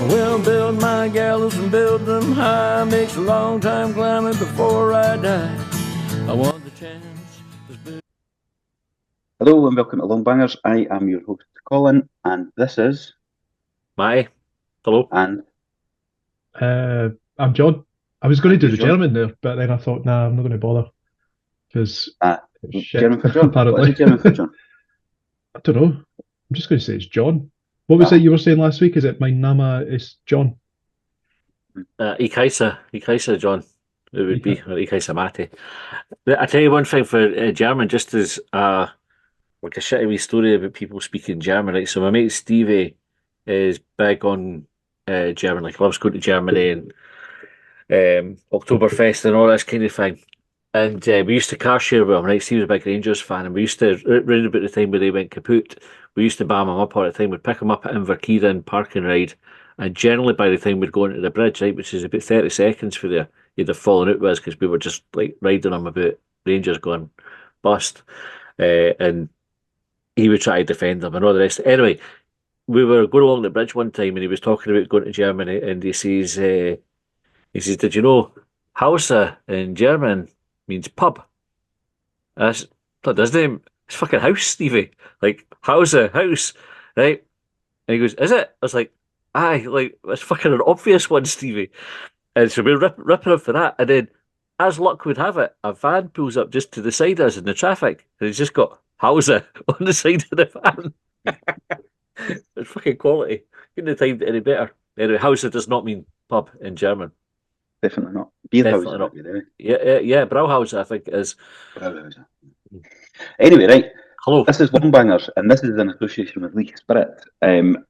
Well, build my gallows and build them high. Makes a long time climbing before I die. I want the chance. Hello and welcome to Longbangers. I am your host Colin, and this is Matty. Hello. And I'm John. I was going to do the John. German there, but then I thought, nah, I'm not going to bother because German for John. Apparently, what is German for John? I don't know. I'm just going to say it's John. What was it you were saying last week? Is it my Nama is John? Ikaisa John. It would be Ikaisa Matty. I tell you one thing for German, just as like a shitty wee story about people speaking German, right? So my mate Stevie is big on German, like loves going to Germany and Oktoberfest and all this kind of thing. And we used to car share with him, right? Steve's a big Rangers fan, and we used to, round about the time where they went kaput, we used to bam him up all the time. We'd pick him up at Inverkeithing park and ride, and generally by the time we'd go into the bridge, right, which is about 30 seconds for there, he'd have fallen out with us because we were just like riding him about Rangers going bust. And he would try to defend them and all the rest. Anyway, we were going along the bridge one time and he was talking about going to Germany and he says, did you know Hause in German means pub? That's not his name. It's fucking house, Stevie. Like, Hause, house, right? And he goes, is it? I was like, aye, like, that's fucking an obvious one, Stevie. And so we're ripping him for that. And then, as luck would have it, a van pulls up just to the side of us in the traffic. And he's just got Hause on the side of the van. It's fucking quality. Couldn't have timed it any better. Anyway, Hause does not mean pub in German. Definitely not. Bierhause not. Yeah, Brauhause, I think it is. Brauhause. Anyway, right. Hello. This is Longbangers, and this is in association with League Spirit.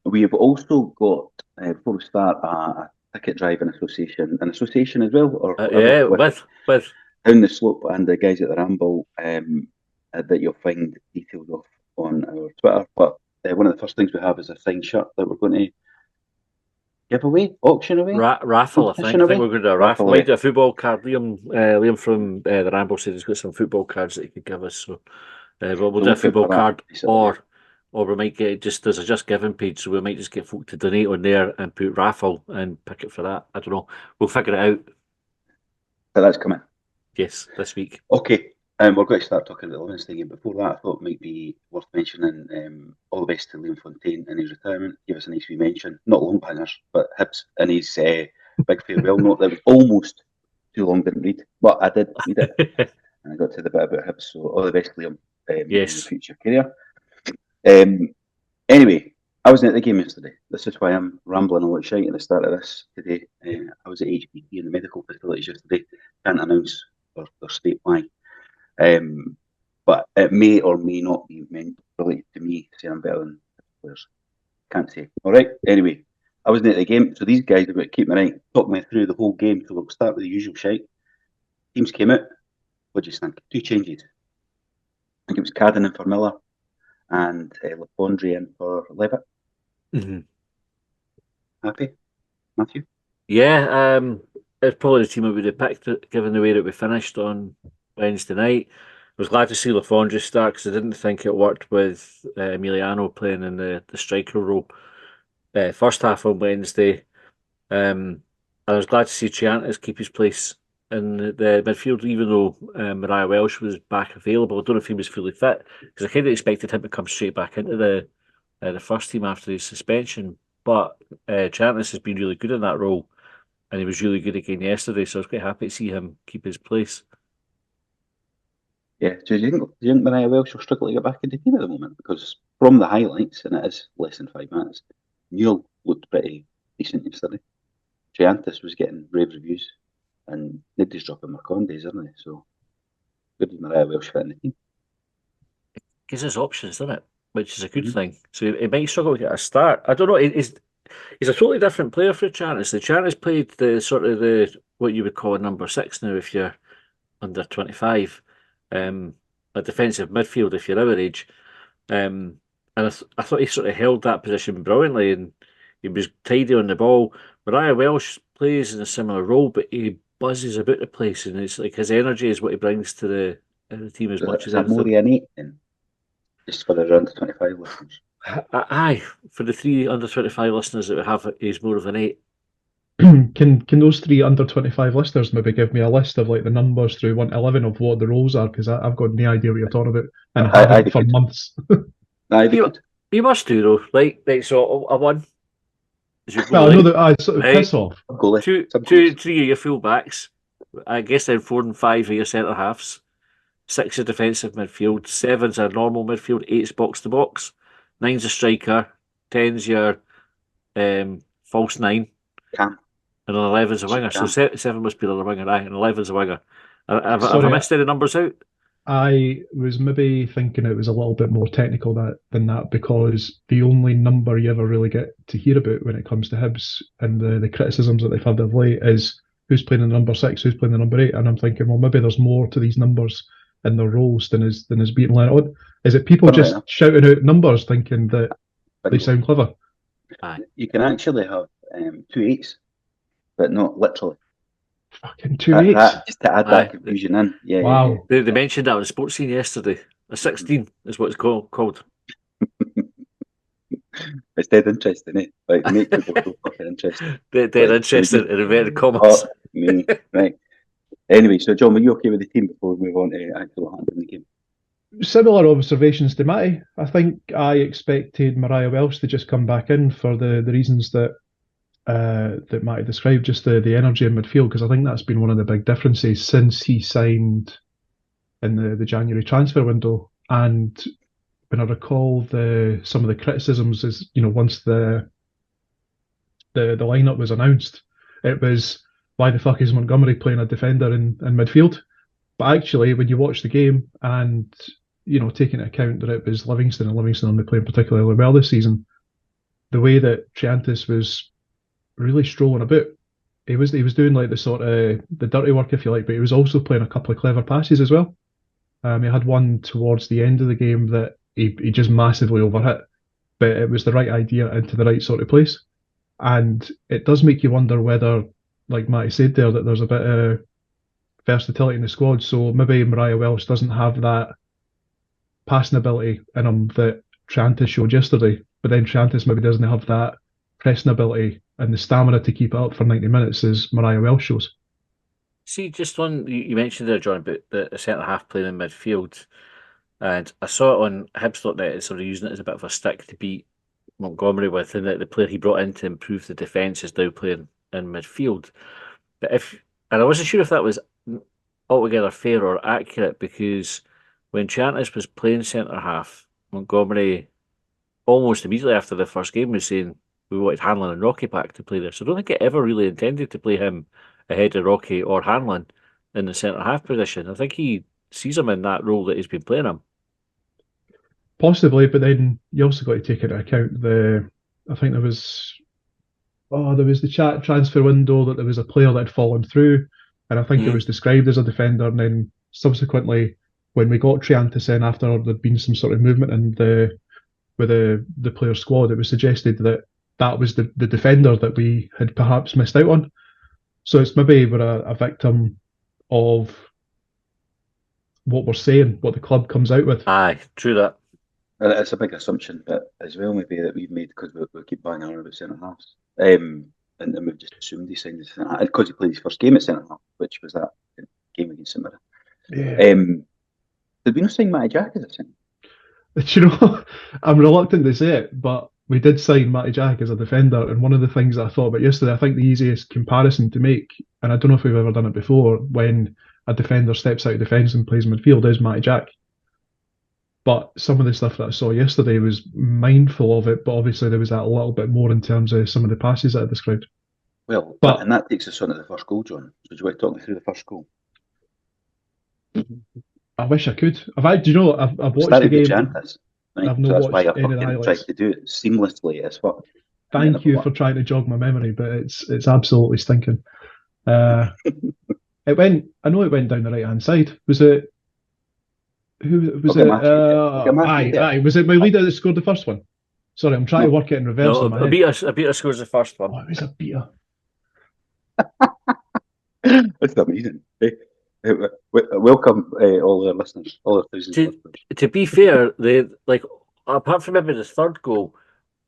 We have also got, before we start, a ticket driving association. An association as well? Or with Down the Slope and the guys at the Ramble that you'll find details of on our Twitter. But one of the first things we have is a signed shirt that we're going to give away, auction away? Raffle, I think. I think we're going to do a raffle. Might do a football card. Liam from the Ramble said he's got some football cards that he could give us. So we'll do a football card, or we might get there's a Just Giving page, so we might just get folk to donate on there and put raffle and pick it for that. I don't know. We'll figure it out. So that's coming. Yes, this week. Okay. We're going to start talking about the Livingston game. Before that, I thought it might be worth mentioning all the best to Liam Fontaine in his retirement. Give us a nice wee mention. Not Longbangers, but Hibs in his big farewell note that was almost too long, didn't read. But I did read it. And I got to the bit about Hibs. So all the best, Liam, in your future career. Anyway, I wasn't at the game yesterday. This is why I'm rambling a lot shite at the start of this today. I was at HBT in the medical facilities yesterday. Can't announce or state why. But it may or may not be meant related to me saying I'm better than players. Can't say. All right. Anyway, I wasn't at the game, so these guys are going to keep me right, talk me through the whole game. So we'll start with the usual shite. Teams came out. What do you think? 2 changes. I think it was Cadden in for Miller and Lafondre in for Levitt. Mm-hmm. Happy, Matthew? Yeah, it's probably the team I would have picked, given the way that we finished on Wednesday night. I was glad to see Lafondre start because I didn't think it worked with Emiliano playing in the striker role first half on Wednesday. I was glad to see Chiantis keep his place in the midfield, even though Mariah Welsh was back available. I don't know if he was fully fit because I kind of expected him to come straight back into the first team after his suspension. But Chiantis has been really good in that role, and he was really good again yesterday. So I was quite happy to see him keep his place. Yeah, do you think Mariah Welsh will struggle to get back in the team at the moment? Because from the highlights, and it is less than 5 minutes, Neil looked pretty decent yesterday. Chiantis was getting rave reviews, and nobody's dropping Marcondes, isn't they? So, good as Mariah Welsh fit in the team. It gives us options, doesn't it? Which is a good thing. So he might struggle to get a start. I don't know. He's a totally different player for Chiantis. The Chiantis played the sort of what you would call a number 6 now if you're under 25. A defensive midfield if you're our age. And I thought he sort of held that position brilliantly, and he was tidy on the ball. Mariah Welsh plays in a similar role, but he buzzes about the place, and it's like his energy is what he brings to the team as much as anything. More innate then? Just for the under 25 listeners. Aye, for the 3 under 25 listeners that we have, he's more of an 8. Can those 3 under 25 listeners maybe give me a list of like the numbers through 1 to 11 of what the roles are? Because I've got no idea what you're talking about, and I haven't for months. You must do though, right? So a 1. Well, I know that I sort of piss off. Two of your fullbacks. I guess then 4 and 5 are your centre halves. 6 is defensive midfield. 7's a normal midfield. 8's box to box. 9's a striker. 10's your false 9. Cam. And 11's a winger. So 7 must be the winger, and 11's a winger. Have I missed any numbers out? I was maybe thinking it was a little bit more technical than that, because the only number you ever really get to hear about when it comes to Hibs and the criticisms that they've had of late is who's playing the number 6, who's playing the number 8, and I'm thinking, well, maybe there's more to these numbers in their roles than is being let on. Is it people just shouting out numbers thinking that they sound clever? You can actually have 2 8s, but not literally. Fucking 2 8s. Just to add that confusion in. Yeah. Wow. Yeah. They mentioned that on the sports scene yesterday. A 16 is what it's called. It's dead interesting, eh? Like, make people so fucking interested. Dead interested in inverted commas. Right. Anyway, so John, were you okay with the team before we move on to actually what happened in the game? Similar observations to Matty. I think I expected Mariah Welsh to just come back in for the reasons that Matty described, just the energy in midfield, because I think that's been one of the big differences since he signed in the January transfer window. And when I recall some of the criticisms is, once the lineup was announced, it was, why the fuck is Montgomery playing a defender in midfield? But actually, when you watch the game and, taking into account that it was Livingston, and Livingston only playing particularly well this season, the way that Triantis was really strolling about, he was doing like the sort of the dirty work, if you like, but he was also playing a couple of clever passes as well. He had one towards the end of the game that he just massively overhit, but it was the right idea into the right sort of place. And it does make you wonder whether, like Matty said there, that there's a bit of versatility in the squad. So maybe Mariah Welsh doesn't have that passing ability in him that Triantis showed yesterday, but then Triantis maybe doesn't have that pressing ability and the stamina to keep it up for 90 minutes as Mariah Welsh shows. See, just one, you mentioned there, John, about the centre-half playing in midfield, and I saw it on Hibs.net, sort of using it as a bit of a stick to beat Montgomery with, and that the player he brought in to improve the defence is now playing in midfield. But and I wasn't sure if that was altogether fair or accurate, because when Triantis was playing centre-half, Montgomery almost immediately after the first game was saying we wanted Hanlon and Rocky back to play there. So I don't think it ever really intended to play him ahead of Rocky or Hanlon in the centre-half position. I think he sees him in that role that he's been playing him. Possibly, but then you also got to take into account I think there was the chat transfer window that there was a player that had fallen through, and I think it was described as a defender, and then subsequently when we got Triantis in after there'd been some sort of movement with the player squad, it was suggested that was the defender that we had perhaps missed out on. So it's maybe we're a victim of what we're saying, what the club comes out with. Aye, true that. Well, it's a big assumption, but as well maybe that we've made because we keep banging on about centre halves, and we've just assumed he signed as centre half because he played his first game at centre half, which was that game against St Mirren. Yeah. Did we not sign Matty Jack as a centre? Do you know, I'm reluctant to say it, but we did sign Matty Jack as a defender, and one of the things that I thought about yesterday, I think the easiest comparison to make, and I don't know if we've ever done it before, when a defender steps out of defence and plays midfield, is Matty Jack. But some of the stuff that I saw yesterday was mindful of it, but obviously there was that a little bit more in terms of some of the passes that I described. Well, and that takes us on to the first goal, John. So do you want to talk me through the first goal? I wish I could. I've watched the game. Right? I've not watched any of the fucking tried to do it seamlessly as fuck. Thank you for trying to jog my memory, but it's absolutely stinking. I know it went down the right hand side. Was it? Who was it? Aye. Was it my leader that scored the first one? Sorry, I'm trying to work it in reverse. No, Hibees scores the first one. Oh, it was a beater. That's amazing. Welcome, all our listeners, all our thousands of listeners. To be fair, apart from maybe the third goal,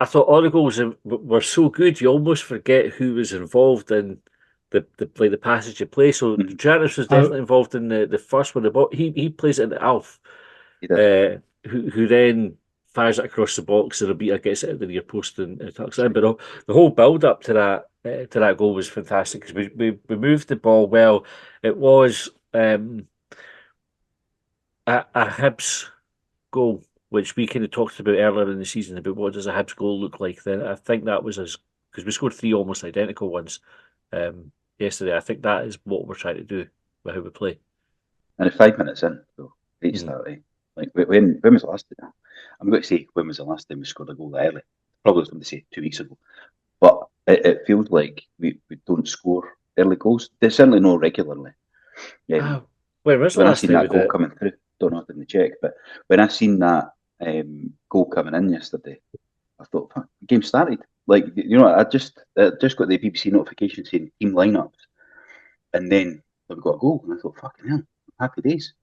I thought all the goals were so good. You almost forget who was involved in the passage of play. So Travis was definitely involved in the first one. He plays it into Alf, who then fires it across the box, and Abita gets it at the near post and tucks it in. But the whole build up to that goal was fantastic because we moved the ball well. It was a Hibs goal, which we kind of talked about earlier in the season about what does a Hibs goal look like. Then I think that was because we scored 3 almost identical ones yesterday. I think that is what we're trying to do with how we play. And 5 minutes in, so great start. Like when was the last time? I'm going to say when was the last time we scored a goal that early? Probably was going to say 2 weeks ago, but it feels like we don't score early goals. They're certainly not regularly. When was the when I last seen time that goal coming through, don't know if I didn't check, but when I seen that goal coming in yesterday, I thought, fuck, the game started. Like, I just got the BBC notification saying team lineups, and then we got a goal, and I thought, fucking hell, happy days.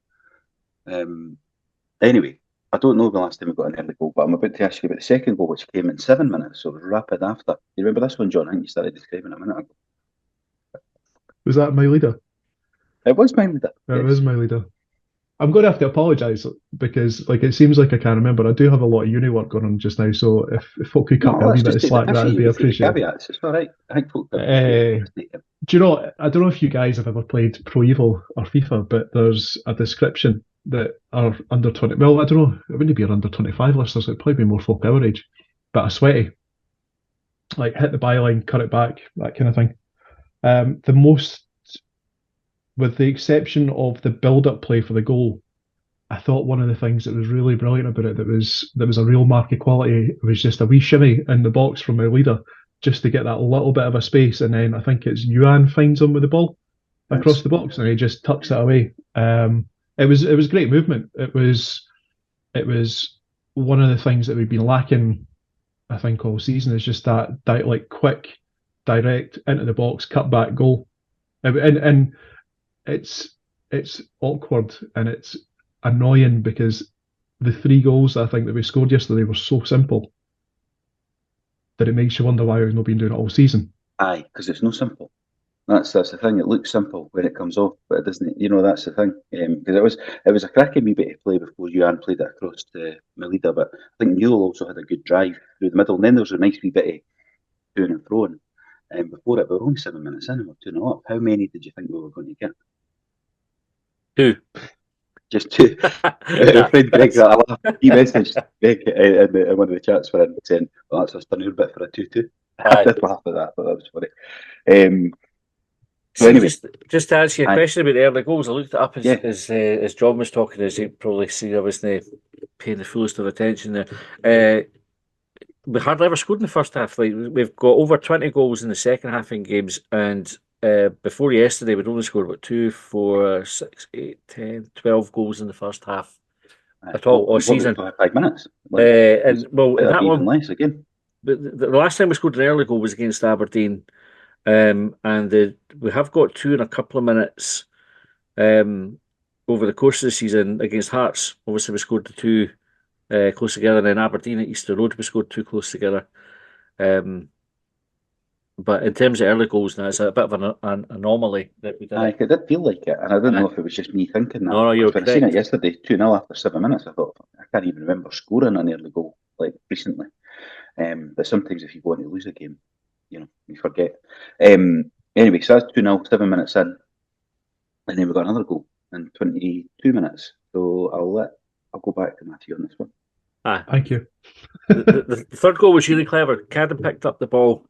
Anyway, I don't know the last time we got an early goal, but I'm about to ask you about the second goal, which came in 7 minutes, so it was rapid after. You remember this one, John? I think you started describing it a minute ago. Was that my leader? It was my leader. It was my leader. I'm going to have to apologise because, it seems like I can't remember. I do have a lot of uni work going on just now, so if folk could cut me a wee bit of slack, that would be appreciated. Caveats, it's all right. I think folk. Do you know? I don't know if you guys have ever played Pro Evo or FIFA, but there's a description that are under 20. Well, I don't know. It wouldn't be our under 25 listeners. It'd probably be more folk our age, but a sweaty, hit the byline, cut it back, that kind of thing. The most. With the exception of the build-up play for the goal, I thought one of the things that was really brilliant about it that was a real mark of quality was just a wee shimmy in the box from our leader just to get that little bit of a space, and then I think it's Yuan finds him with the ball across the box and he just tucks it away. It was great movement. It was one of the things that we've been lacking, I think, all season is just that quick, direct into the box, cut back goal, and it's awkward and it's annoying because the 3 goals I think that we scored yesterday were so simple that it makes you wonder why we've not been doing it all season. Aye, because it's no simple. That's the thing. It looks simple when it comes off, but it doesn't. That's the thing. Because it was a cracking wee bit of play before Yuan played it across to Melida, but I think Newell also had a good drive through the middle, and then there was a nice wee bit of to and fro. And before it, we were only 7 minutes in and we're 2-0 up. How many did you think we were going to get? 2. Just 2. Our friend Greg, he messaged Greg in one of the chats for him saying, well, that's a stunner bit for a 2-2. I did laugh at that. I thought that was funny. So anyway, just to answer your question about the early goals, I looked it up as John was talking, as you probably see, I wasn't paying the fullest of attention there. We hardly ever scored in the first half. We've got over 20 goals in the second half in games, and before yesterday, we'd only scored about 2, 4, 6, 8, 10, 12 goals in the first half at all season. 5 minutes. And well, that one less again. The last time we scored an early goal was against Aberdeen, and we have got 2 in a couple of minutes over the course of the season against Hearts. Obviously, we scored the 2 close together, and then Aberdeen at Easter Road we scored 2 close together. But in terms of early goals, now it's a bit of an anomaly that we did. It did feel like it, and I didn't know if it was just me thinking that. No, you're when I seen it yesterday, 2-0 after 7 minutes, I thought, I can't even remember scoring an early goal recently. But sometimes if you go on to lose a game, you forget. Anyway, so that's 2-0, 7 minutes in, and then we got another goal in 22 minutes. So I'll go back to Matthew on this one. Thank you. The third goal was really clever. Cadden picked up the ball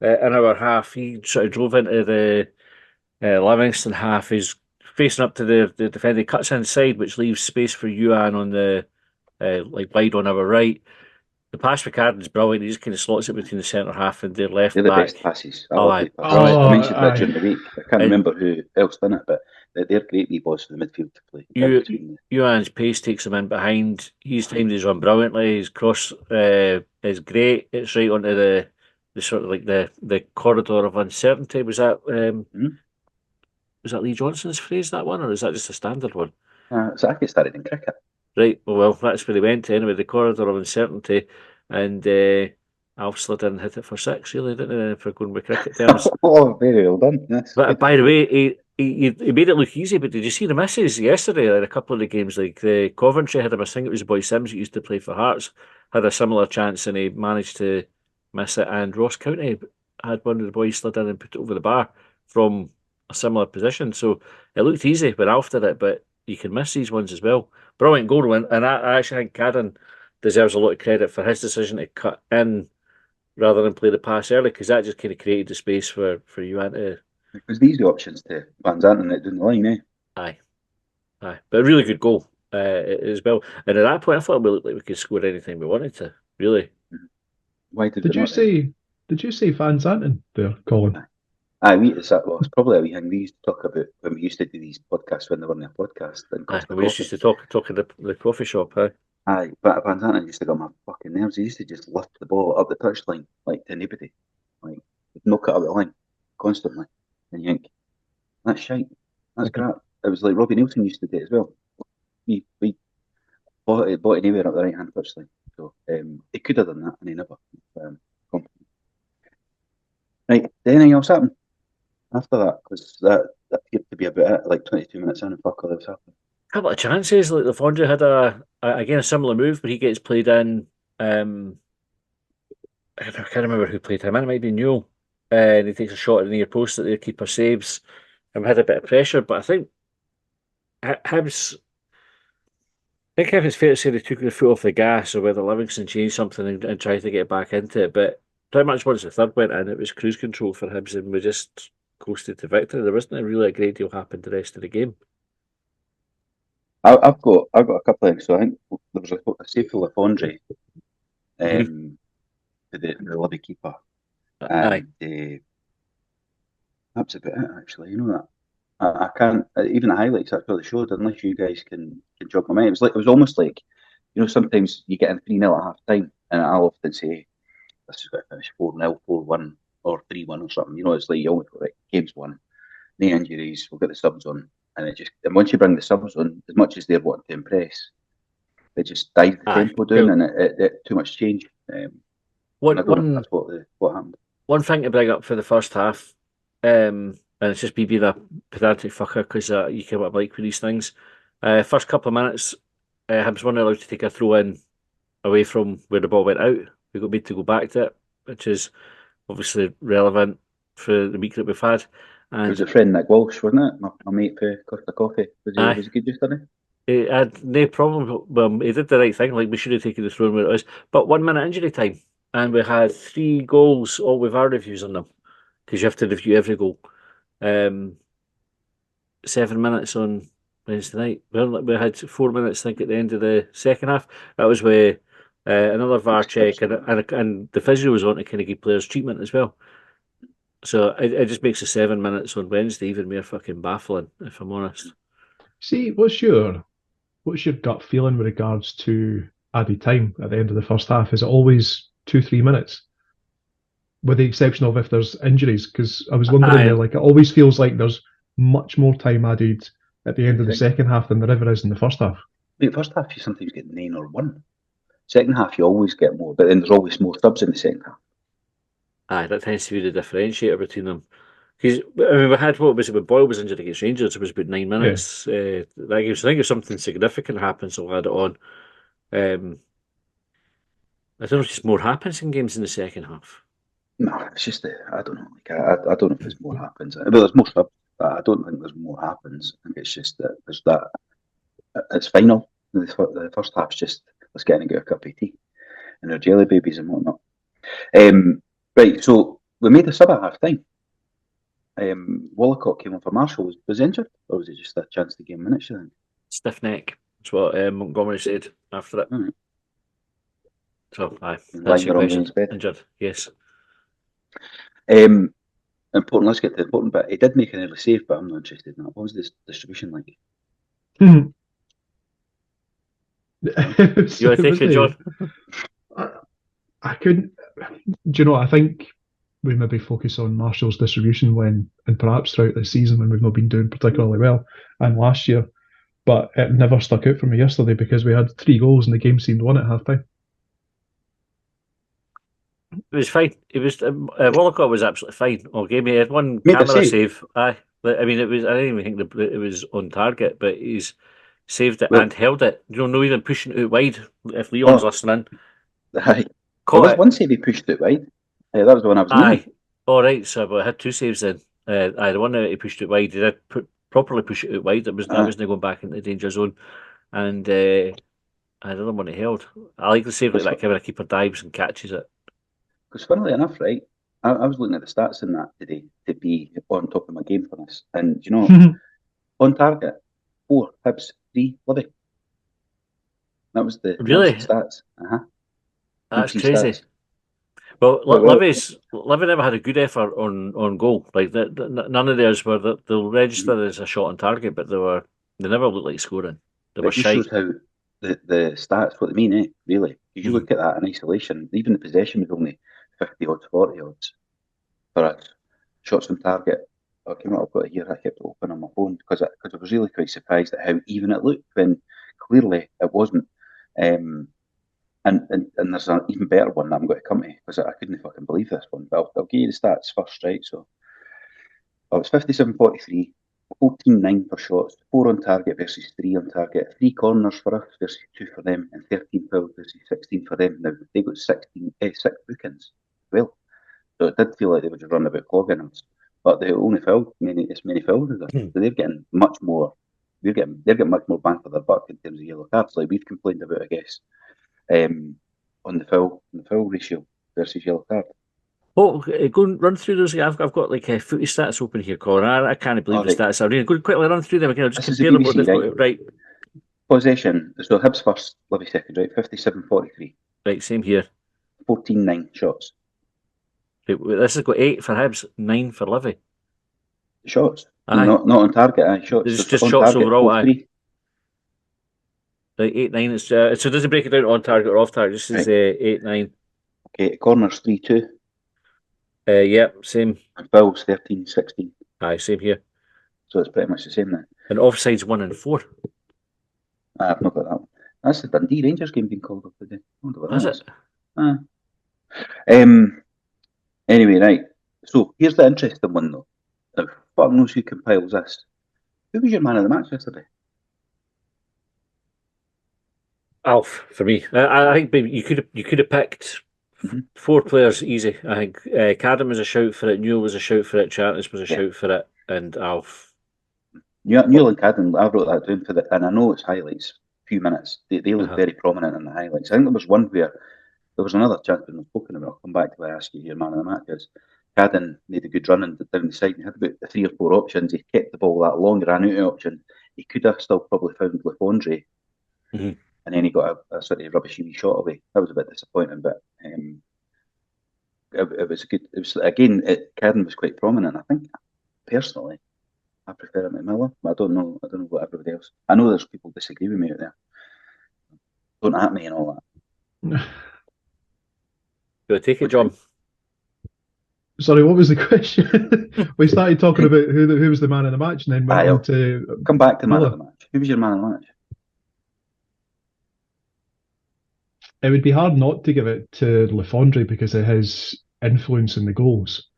in our half. He sort of drove into the Livingston half. He's facing up to the defender. He cuts inside, which leaves space for Yuan on the wide on our right. The pass for Cadden's brilliant. He just kind of slots it between the centre half and their left They're the back. best passes. I mentioned that during the week. I can't remember who else done it, but they're great wee balls for the midfield to play. Yuan's pace takes him in behind. He's timed his run brilliantly. His cross is great. It's right onto the sort of the corridor of uncertainty. Was that was that Lee Johnson's phrase, that one, or is that just a standard one? So I get started in cricket. Right, well, that's where he went to anyway, the corridor of uncertainty, and Alf slid in and hit it for six, really, didn't he, for going with cricket terms. Oh, very well done. Yes. But by the way, he made it look easy, but did you see the misses yesterday in a couple of the games? Like the Coventry had him, I think it was Boy Sims who used to play for Hearts, had a similar chance and he managed to miss it, and Ross County had one of the boys slid in and put it over the bar from a similar position. So it looked easy when Alf did it, but you can miss these ones as well. Brilliant goal, and I actually think Cadden deserves a lot of credit for his decision to cut in rather than play the pass early, because that just kind of created the space for Juan to. Because these are the options to Van Zanten it down the line, eh? Aye. But a really good goal as well. And at that point, I thought we looked like we could score anything we wanted to. Really. Why did Did we you not? say Van Zanten there, Colin? It's probably a wee thing we used to talk about when we used to do these podcasts when they weren't a podcast. And Costa We used to talk at the coffee shop. Aye, but Van Zanten used to get my fucking nerves. He used to just lift the ball up the touchline like to nobody, like knock it up the line constantly. And you think that's shite, that's crap. It was like Robbie Nielsen used to do it as well. We bought it anywhere up the right hand touchline. So he could have done that, and he never. Right, did anything else happen after that? Because that appeared to be about it, like 22 minutes in, and fuck all else happened. Couple of chances. Like Lafondra had a similar move, but he gets played in. I can't remember who played him. It might be Newell, and he takes a shot at the near post that the keeper saves, and we had a bit of pressure. But I think Hibs. I think if it's fair to say they took the foot off the gas, or whether Livingston changed something and tried to get back into it, but pretty much once the third went in, it was cruise control for Hibs, and we just coasted to victory. There wasn't really a great deal happened the rest of the game. I've got a couple of things. So I think there was a save for Lafondre, to the Libby keeper, and that's about it. Actually, you know that I can't even the highlights that's really showed unless you guys can jog my mind. It was almost like, you know, sometimes you get in 3-0 at half time, and I'll often say this is going to finish 4-0, 4-1, or 3-1 or something. You know, it's like you always go, right, game's won, no injuries, we'll get the subs on. And once you bring the subs on, as much as they're wanting to impress, it just dives the tempo down, and it too much change. That's what happened. One thing to bring up for the first half, and it's just me being a pedantic fucker because you came up like with these things. First couple of minutes, Hibs weren't allowed to take a throw in away from where the ball went out. We got made to go back to it, which is obviously relevant for the week that we've had. And it was a friend Nick Walsh, wasn't it? My mate for Costa Coffee. Was he good just done it? He had no problem. Well, he did the right thing. Like, we should have taken the throw in where it was. But 1 minute injury time, and we had 3 goals, all with our reviews on them, because you have to review every goal. 7 minutes on Wednesday night. We had 4 minutes, I think, at the end of the second half. That was where another VAR check, and the physio was on to kind of give players treatment as well. So it just makes the 7 minutes on Wednesday even more fucking baffling, if I'm honest. See, what's your gut feeling with regards to added time at the end of the first half? Is it always 2-3 minutes? With the exception of if there's injuries, because I was wondering there, like, it always feels like there's much more time added at the end of the second half than there ever is in the first half. In the first half, you sometimes get 9 or 1. Second half, you always get more, but then there's always more subs in the second half. Aye, that tends to be the differentiator between them. Because we had, what was it, when Boyle was injured against Rangers, it was about 9 minutes. That game. So I think if something significant happens, they'll add it on. I don't know if just more happens in games in the second half. No, it's just I don't know. Like I don't know if there's more happens. Well, there's more stuff. I don't think there's more happens. I think it's just that there's that. It's final. The first half's just let's get in and get a cup of tea and our jelly babies and whatnot. Right, so we made a sub at half time. Wallacott came on for Marshall. Was injured, or was it just a chance to gain minutes? You think? Stiff neck. That's what Montgomery said after it. Right. So, aye. That's your question. Injured, yes. Important. Let's get to the important bit. He did make an early save, but I'm not interested in that. What was this distribution like? You want to take it, John? I couldn't. Do you know? I think we maybe focus on Marshall's distribution and perhaps throughout this season when we've not been doing particularly well, and last year. But it never stuck out for me yesterday because we had 3 goals and the game seemed won at half time. It was fine. It was Walcott was absolutely fine all game. He had one Made a camera save. save. Aye, I mean it was. I didn't even think it was on target, but he's saved it Well- and held it. No even pushing it out wide. If Leon's listening, Aye. There caught was it. one save he pushed it wide. That was the one I was Aye, meaning. all right. So I had 2 saves then. Aye, the one that he pushed it wide, he did properly push it out wide. That wasn't going back into the danger zone, and the other one he held. I like the save like that. Kevin, a keeper dives and catches it. Because funnily enough, right, I was looking at the stats in that today to be on top of my game for this. And, you know, on target, 4 Hibs, 3 Livy. That was the stats. That's Three crazy. stats. Well, Well, Livy never had a good effort on goal. Like none of theirs were. They'll register as a shot on target, but they never looked like scoring. They were It just shite. shows how the stats, what they mean, really. You look at that in isolation, even the possession was only 50 odds, 40 odds for us. Shots on target. Okay, I've got it here. I kept it open on my phone because I was really quite surprised at how even it looked when clearly it wasn't. And there's an even better one that I'm going to come to because I couldn't fucking believe this one. But I'll give you the stats first, right? So it was 57-43, 14-9 for shots, 4 on target versus 3 on target, 3 corners for us versus 2 for them, and 13 fouls versus 16 for them. Now they got 6 bookings. Well, so it did feel like they were just running about clogging us, but they only fouled as many fouls as us. So they're getting much more. They're getting much more bang for their buck in terms of yellow cards, like we've complained about, I guess. On the foul ratio versus yellow card. Oh, go and run through those. I've got like footy stats open here, Colin. I can't believe the stats. I'm going to quickly run through them again. I'll just This compare them. BBC, What they've got. Right. Possession. So Hibs first, Livy second, right? 57-43. Right, same here. 14-9 shots. Right, this has got 8 for Hibs, 9 for Livy. Shots. Aye. Not on target. Shots. It's just on shots target, overall. Aye. 3. Right, 8-9. It's so it doesn't break it down on target or off target. This is 8-9. Okay, corners 3-2. Yep, same. And fouls 13-16. Aye, same here. So it's pretty much the same now. And offsides 1 and 4. I've not got that one. That's the Dundee Rangers game being called off today. I wonder what that is. Anyway, right. So here's the interesting one though. Now, fuck knows who compiles this. Who was your man of the match yesterday? Alf for me. I think maybe you could have picked 4 players easy. I think Cadden was a shout for it. Newell was a shout for it. Charters was a shout for it, and Alf. Newell and Cadden. I wrote that down for and I know it's highlights. Few minutes. They look very prominent in the highlights. I think there was one where there was another chance we've not spoken about. I'll come back to where I ask you here, man of the match is. Cadden made a good run down the side. He had about 3 or 4 options. He kept the ball that long, ran out of option. He could have still probably found Lefondre. And then he got a sort of rubbishy shot away. That was a bit disappointing, but it was good. It was again. Cadden was quite prominent. I think personally, I prefer him to Miller, but I don't know what everybody else. I know there's people disagree with me out there. Don't at me and all that. Go take it, John. Sorry, what was the question? We started talking about who was the man of the match, and then went on to come back to man of the match. Who was your man of the match? It would be hard not to give it to Lefondre because of his influence in the goals.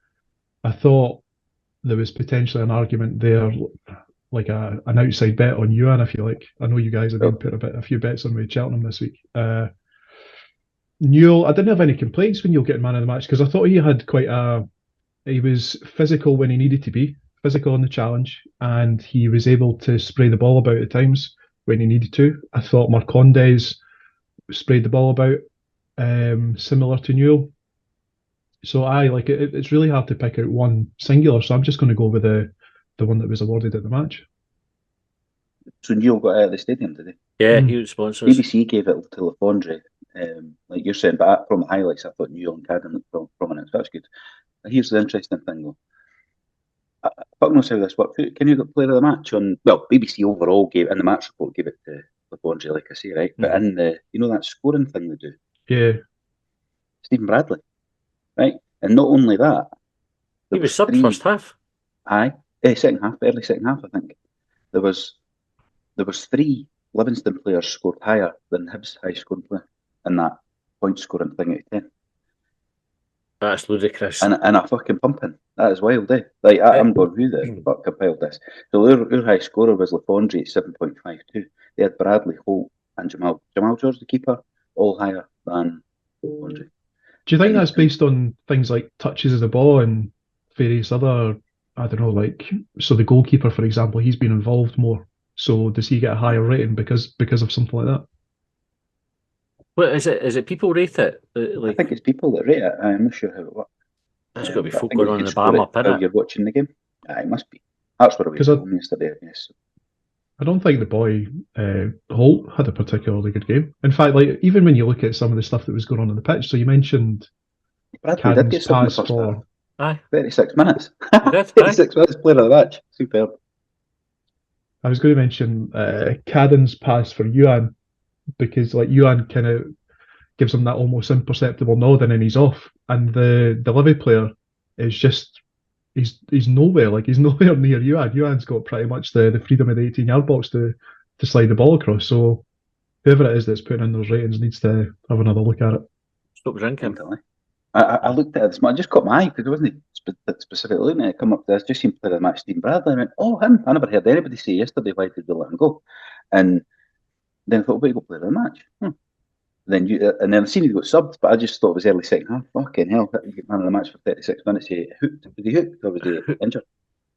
I thought there was potentially an argument there, like an outside bet on Ewan, if you like. I know you guys have been putting a few bets on with Cheltenham this week. Newell, I didn't have any complaints when Newell getting man of the match because I thought he had he was physical when he needed to be, physical in the challenge, and he was able to spray the ball about at times when he needed to. I thought Marcondes sprayed the ball about, similar to Newell. So it's really hard to pick out one singular. So I'm just going to go with the one that was awarded at the match. So Newell got out of the stadium today. Yeah, he was sponsors. BBC gave it to Lefondre, like you're saying. But from the highlights, I thought Newell and Cadden looked prominent. So that's good. Here's the interesting thing though. Fuck knows how this works. Can you get player of the match on? Well, BBC overall gave, and the match report gave it to Lefondre, like I say, right? But in the, that scoring thing they do, yeah, Stephen Bradley, right? And not only that, He there was subbed three- first half. Aye, second half, early second half, I think. There was 3 Livingston players scored higher than Hibs' high scoring player in that point scoring thing out of 10. That's ludicrous. And a fucking pumping. That is wild, eh? Like, I'm going, who the fuck compiled this? So our high scorer was Lafondre at 7.52. They had Bradley, Holt, and Jamal George, the keeper, all higher than Lafondre. Do you think that's based on things like touches of the ball and various other, I don't know, like, so the goalkeeper, for example, he's been involved more. So does he get a higher rating because of something like that? What is it? Is it people rate it? I think it's people that rate it. I'm not sure how it works. There's got to be But I folk think going you on can the score bam up, while innit? you're watching the game. It must be. That's what I was 'Cause I- told me yesterday, I guess. I don't think the boy Holt had a particularly good game. In fact, like even when you look at some of the stuff that was going on the pitch, so you mentioned Bradley did get Cadden's something in the pass first for. half. Aye. 36 minutes. He did, 36 minutes player of the match. Superb. I was going to mention Cadden's pass for Yuan because like Yuan kind of gives him that almost imperceptible nod and then he's off, and the Livy player is just he's nowhere. Like he's nowhere near Yuan. Yuan's got pretty much the freedom of the 18-yard box to slide the ball across. So whoever it is that's putting in those ratings needs to have another look at it. Stop drinking. Definitely. I looked at it this morning. I just caught my eye because I wasn't specifically looking at it. Come up to this, just seemed player of the match, Stephen Bradley. I went, oh, him. I never heard anybody say yesterday why did they let him go. And then I thought, well, you got player of the match. And then I seen he got subbed, but I just thought it was early second half. Fucking hell, man of the match for 36 minutes. He hooked. Was he hooked or was he injured?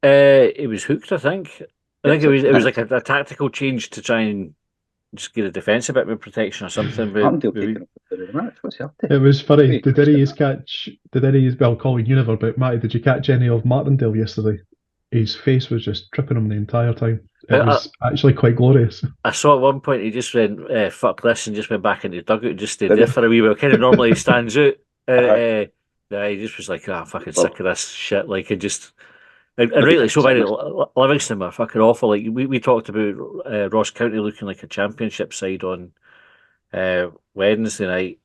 It was hooked, I think. I think it was like a tactical change to try and just get a defence a bit more protection or something. Martindale taking up the player of the match. What's he up to? It was funny. Wait, Did any of you, well, Colin, you never, but Matty, did you catch any of Martindale yesterday? His face was just tripping him the entire time. It was actually quite glorious. I saw at one point he just went, fuck this, and just went back into the dugout and just stayed there for a wee while. Kind of normally he stands out. He just was like, fucking sick of this shit. Like, it just... And rightly so, by Livingston were fucking awful. Like we talked about Ross County looking like a championship side on Wednesday night.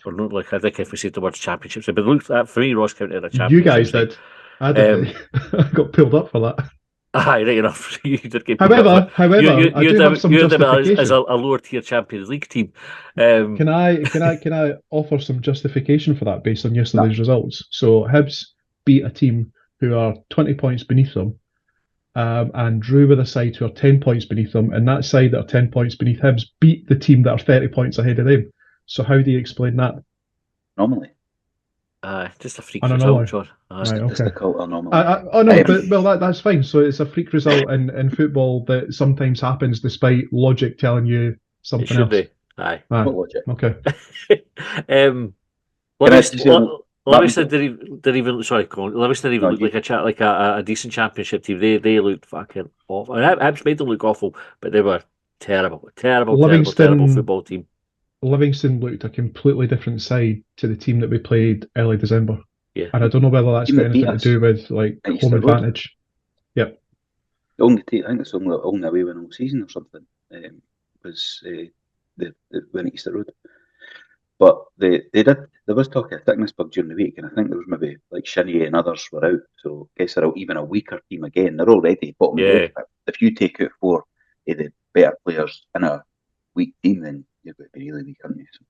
Or not, like I think if we said the word championship side, but looked at for me, Ross County are a championship. You guys side. did. I did. I got pulled up for that. Aye, right enough. You did get. However, I do have some justification. As a lower tier Champions League team. Can I offer some justification for that based on yesterday's results? So Hibs beat a team who are 20 points beneath them, and drew with a side who are 10 points beneath them, and that side that are 10 points beneath Hibs beat the team that are 30 points ahead of them. So how do you explain that? Anomaly. Just a freak result, John. Right, okay. Just a cult anomaly. That's fine. So it's a freak result in football that sometimes happens despite logic telling you something it should else. be. Aye. What logic? Okay. Livingston didn't even look like a decent championship team. They looked fucking awful. Hibs made them look awful, but they were terrible football team. Livingston looked a completely different side to the team that we played early December. Yeah. And I don't know whether that's got anything to do with like home advantage. Yep. I think it's only away win all season or something. Was the win at Easter Road. But there was talk of thickness bug during the week, and I think there was maybe like Shinnie and others were out, so I guess they're even a weaker team again. They're already bottom of the league. If you take out 4 of the better players in a weak team, then you're going to be really weak, aren't you? So,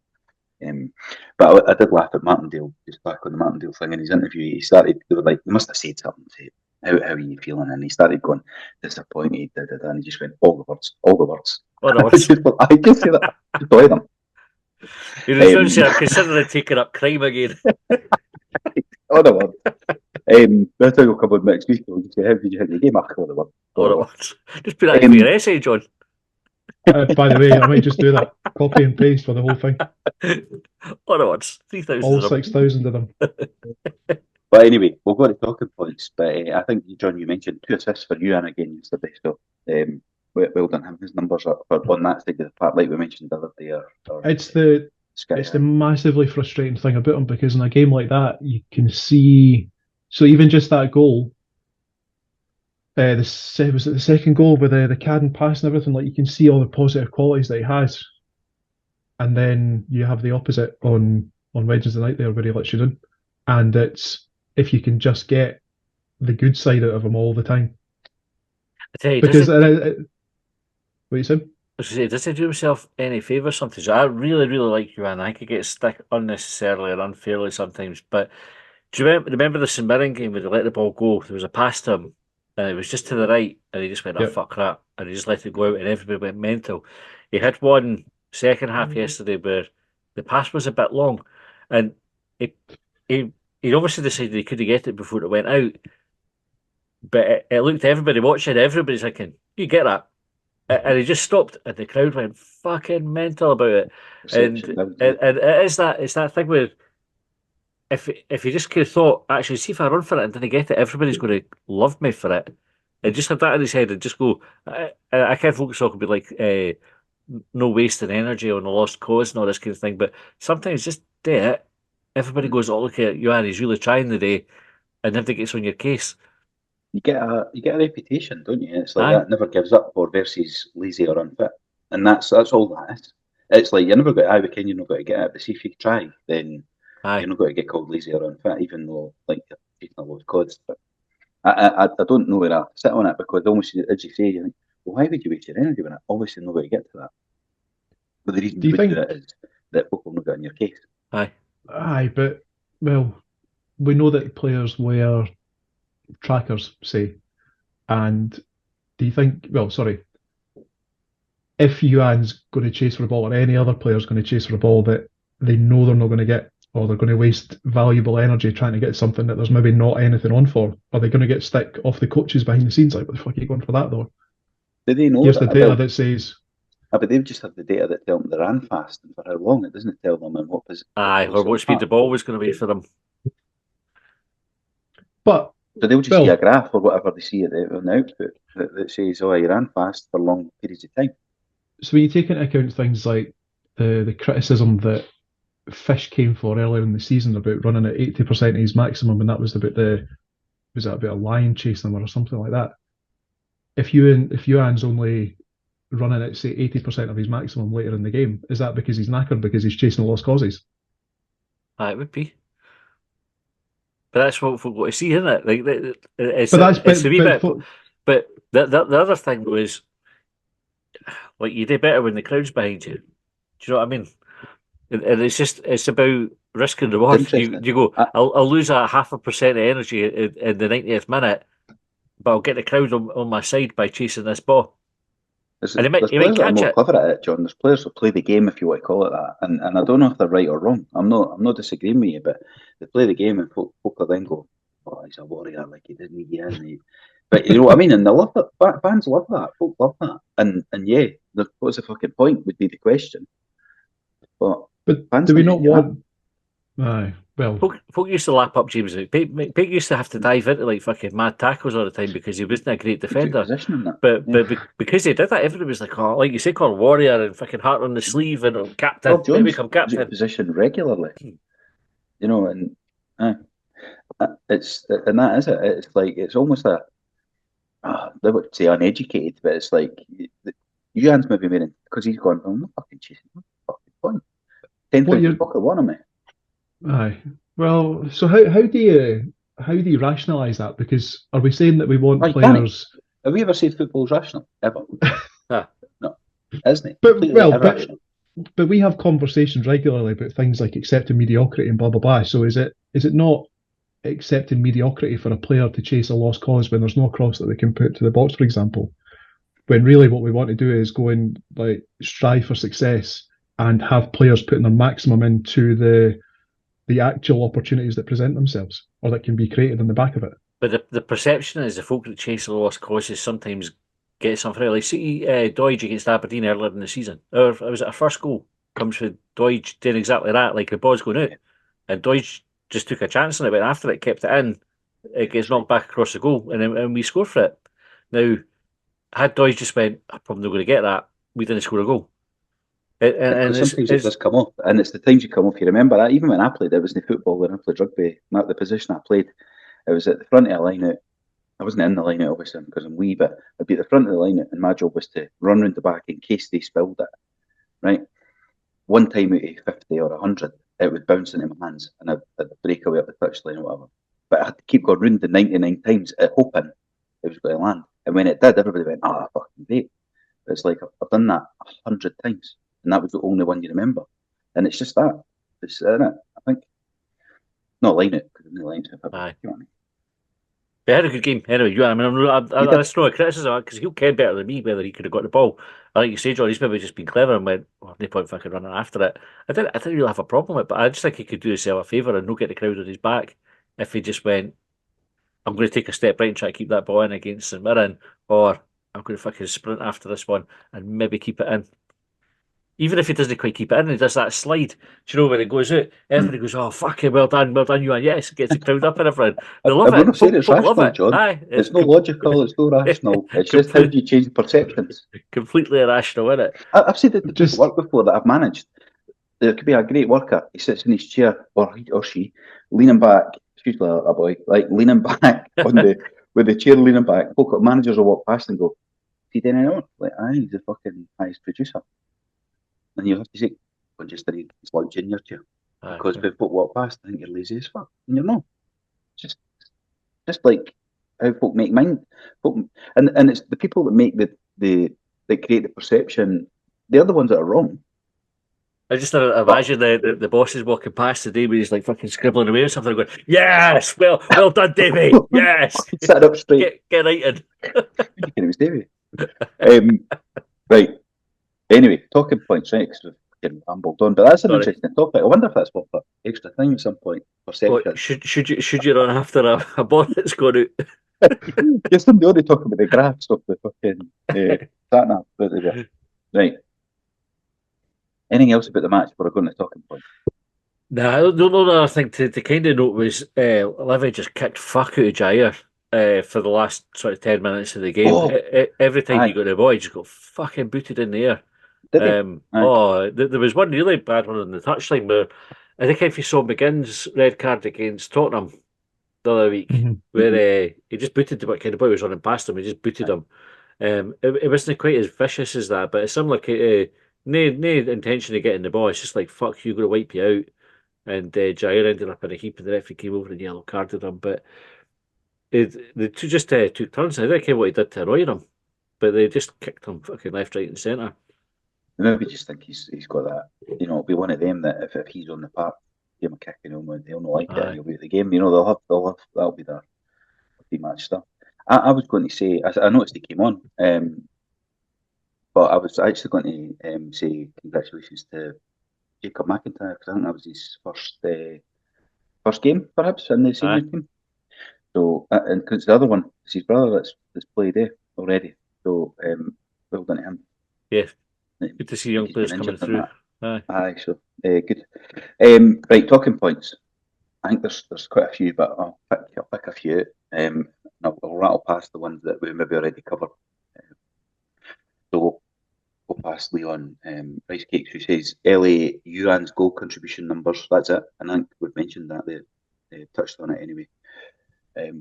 but I did laugh at Martindale, just back on the Martindale thing in his interview. They were like, they must have said something to him. How are you feeling? And he started going disappointed, and he just went all the words. All the words. I can say that. Just play them. He was going to say, I'm considering taking up crime again. All the words. We'll talk a couple of next week. We'll say, how did you hit the game? All the words. All the words. Just put that in your essay, John. By the way, I might just do that. Copy and paste for the whole thing. All the words. 3,000. All 6,000 of them. But anyway, we'll go to talking points. But I think, John, you mentioned 2 assists for Yuan again yesterday. So well done him. His numbers are on that side of the park, like we mentioned the other day. It's the massively frustrating thing about him, because in a game like that, you can see. So even just that goal, was it the second goal with the Cadden pass and everything? Like, you can see all the positive qualities that he has, and then you have the opposite on Wednesday night there, where he lets you down. and it's if you can just get the good side out of them all the time. I tell you, Because what you said? does he do himself any favours sometimes? I really, really like Joanne. I think he gets stuck unnecessarily or unfairly sometimes. But do you remember the St Mirren game where they let the ball go? There was a pass to him, and it was just to the right, and he just went, "Oh Yep. fuck that," and he just let it go out, and everybody went mental. He had one second half yesterday where the pass was a bit long, and he he he obviously decided he couldn't get it before it went out. But it looked everybody watching, everybody's thinking, "You get that." And he just stopped, and the crowd went fucking mental about it. And Perception, that and it's that thing where if you just could have thought, actually, see if I run for it and didn't get it, everybody's going to love me for it. And just have that in his head and just go, I can't focus on be like no wasting energy on a lost cause and all this kind of thing. But sometimes just do it. Everybody goes, oh look at you, he's really trying today, and everything gets on your case. you get a reputation, don't you? It's like Aye, that never gives up or versus lazy or unfit, and that's all that is. It's like you never got I reckon you're not going to get it, but see if you try, then aye. you're not going to get called lazy or unfit, even though like you're taking a lot of codes. But I don't know where I sit on it because almost as you say, you think, well, why would you waste your energy when I obviously not going to get to that? But the reason Do you you would do think? it is that folk will not get in your case. Aye. Aye, but well, we know that players wear trackers, say, and do you think? Well, sorry, if Yuan's going to chase for a ball or any other player's going to chase for a ball that they know they're not going to get, or they're going to waste valuable energy trying to get something that there's maybe not anything on for, are they going to get stick off the coaches behind the scenes? Like, what the fuck are you going for that though? Do they know Here's the that? data that says, But they just have the data that tell them they ran fast and for how long. It doesn't tell them in what Aye, or place on what the speed the park. ball was going to be for them. but So they'll just see a well, graph or whatever they see on the output that says, oh, he ran fast for long periods of time. so when you take into account things like the criticism that Fish came for earlier in the season about running at 80% of his maximum, and that was about was that about a lion chasing him or something like that? If Yuan's only running at say 80% of his maximum later in the game, is that because he's knackered because he's chasing lost causes? Aye, it would be. But that's what we've got to see, isn't it? Like But that's it's a wee bit. for, But the other thing was, like, you do better when the crowd's behind you. Do you know what I mean? And it's about risk and It's reward. interesting. You go, I, I'll lose a 0.5% of energy in the 90th minute, but I'll get the crowd on my side by chasing this ball. And there's he might players that are catch more it. clever at it, John. There's players who play the game, if you want to call it that. And I don't know if they're right or wrong. I'm not disagreeing with you, but they play the game and folk will then go, oh, he's a warrior, like he didn't get in. But you know what I mean? And they love it. Fans love that. Folk love that. And yeah, what's the fucking point would be the question. But fans do we don't not do that. want? Aye, well, Folk used to lap up James. Pig used to have to dive into like fucking mad tackles all the time because he wasn't a great He took defender. position in that. But Yeah. because he did that, everybody was like, oh, like you say, called warrior and fucking heart on the sleeve and captain. Rob Maybe Jones become took captain. position regularly. You know, and it's and that is it. It's like it's almost they would say uneducated, but it's like Ewan's maybe meaning because he's gone, I'm not fucking chasing, what's the fucking point? what 10,000 you're pocket one of me. aye. Well, so how do you rationalise that? Because are we saying that we want Oh, you can't. players? Have we ever said football's rational? Ever? Ah. No, isn't it? But Completely well, irrational. but we have conversations regularly about things like accepting mediocrity and blah blah blah. So is it not accepting mediocrity for a player to chase a lost cause when there's no cross that they can put to the box, for example? When really what we want to do is go and like strive for success and have players putting their maximum into the actual opportunities that present themselves or that can be created in the back of it. But the perception is the folk that chase the lost causes sometimes get something out. Like see Doidge against Aberdeen earlier in the season. Or was it our first goal comes with Doidge doing exactly that, like the ball's going out. And Doidge just took a chance on it, but after it kept it in, it gets knocked back across the goal and we score for it. Now, had Doidge just went, I'm probably not going to get that, we didn't score a goal. And Sometimes it does come off, and it's the times you come off. You remember that even when I played, it wasn't football. When I played rugby, not the position I played, it was at the front of the line out. I wasn't in the line out obviously because I'm wee, but I'd be at the front of the line out, and my job was to run round the back in case they spilled it. Right, one time out of 50 or 100, it would bounce into my hands and I'd break away up the touchline or whatever. But I had to keep going round the 99 times hoping it was going to land. And when it did, everybody went, "Ah, fucking great." But it's like I've done that 100 times, and that was the only one you remember. And it's just that. It's in it, I think. Not line it, because the lines have Aye. you know what I mean? They had a good game anyway. I mean, that's no criticism because he'll care better than me whether he could have got the ball. Like you say, John, he's maybe just been clever and went, "Oh, no point fucking running after it." I didn't really have a problem with it, but I just think he could do himself a favour and not get the crowd on his back if he just went, "I'm going to take a step right and try to keep that ball in against St Mirren, or I'm going to fucking sprint after this one and maybe keep it in." Even if he doesn't quite keep it in, he does that slide. Do you know when it goes out? Everybody goes, "Oh, fucking well done, you." And yes, it gets the crowd up and everything. They love I'm it. not saying it's Folk love rational, it. John. Aye, It's no logical, it's no rational. It's just how do you change perceptions? completely irrational, isn't it? I've said it to Just- work before that I've managed. There could be a great worker. He sits in his chair, or he or she, leaning back. Excuse me, a boy, like leaning back on with the chair leaning back. Folk managers will walk past and go, "See, then I know." Like, aye, he's the fucking highest producer. And you have to say, "Well, just slouch in your chair," because when folk walk past, I think you're lazy as fuck, and you're not. Just like how folk make mind, folk, and it's the people that make that create the perception. They're the ones that are wrong. I just imagine the boss is walking past today where he's like fucking scribbling away or something, going, "Yes, well done, Davey. Yes, Sat up straight. get right in." You can it was Davey. Right. Anyway, talking points, right? Because we've getting rambled on, but that's an Sorry. interesting topic. I wonder if that's what for extra time at some point. Perception. What, should you run after a ball that's gone out? Just I'm the only talking about the graphs of the fucking sat nav. Right. Anything else about the match before I go into talking point? No, the only other thing to kind of note was Livy just kicked fuck out of Jair for the last sort of 10 minutes of the game. Oh. Every time Aye. you got the ball, you just got fucking booted in the air. Did he? Aye. There was one really bad one on the touchline where I think if you saw McGinn's red card against Tottenham the other week, where he just booted the kind of boy was running past him, he just booted him. It wasn't quite as vicious as that, but it's similar to no intention of getting the ball. It's just like, fuck you, going to wipe you out. And Jair ended up in a heap, and the referee came over and yellow carded him. But the two just took turns. I don't care what he did to Royram, but they just kicked him fucking left, right, and centre. Maybe just think he's got that. You know, it'll be one of them that if he's on the park, give him a kick and he'll not like it and he'll be at the game. You know, they'll have that'll be their pre-match stuff. I was going to say, I noticed he came on, but I was actually going to say congratulations to Jacob McIntyre because I think that was his first game, perhaps, in the senior team. So, and because the other one is his brother that's played there already. So, well done to him. Yeah, good to see young players coming through. Aye, so good. Right, talking points. I think there's quite a few, but I'll pick a few. And I'll rattle past the ones that we maybe already covered. So go past Leon Rice Cakes, who says LA Uran's goal contribution numbers. That's it. And I think we've mentioned that they touched on it anyway.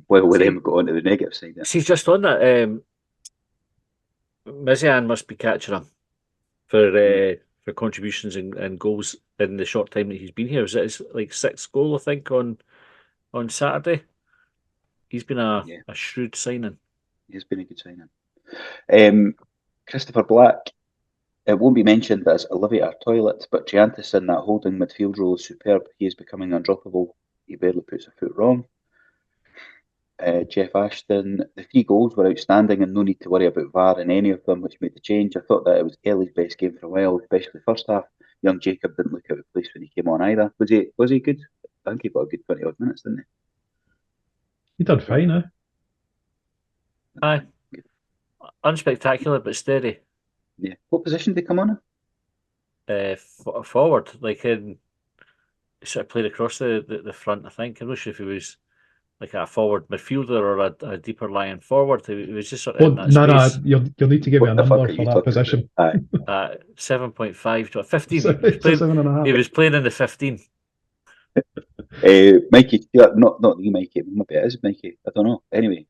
Well, with them got on to the negative side. See, just on that, Mizian must be catching him for contributions and goals in the short time that he's been here. Is it his like sixth goal, I think, on Saturday? He's been a shrewd signing. He's been a good signing. Christopher Black. It won't be mentioned as Olivia our toilet, but Giantis in that holding midfield role is superb. He is becoming undroppable. He barely puts a foot wrong. Jeff Ashton, the 3 goals were outstanding and no need to worry about VAR in any of them, which made the change. I thought that it was Kelly's best game for a while, especially first half. Young Jacob didn't look out of place when he came on either. Was he good? I think he got a good 20 odd minutes, didn't he? He did fine, eh? Aye. Unspectacular but steady. Yeah. What position did he come on in? Forward, like in sort of played across the front, I think. I'm not sure if he was like a forward midfielder or a deeper lying forward. He was just sort of in that space. You'll need to give me a number for that position. 7.5 to 15. He was playing in the 15. Mikey, not the Mikey, maybe it is Mikey. I don't know. Anyway,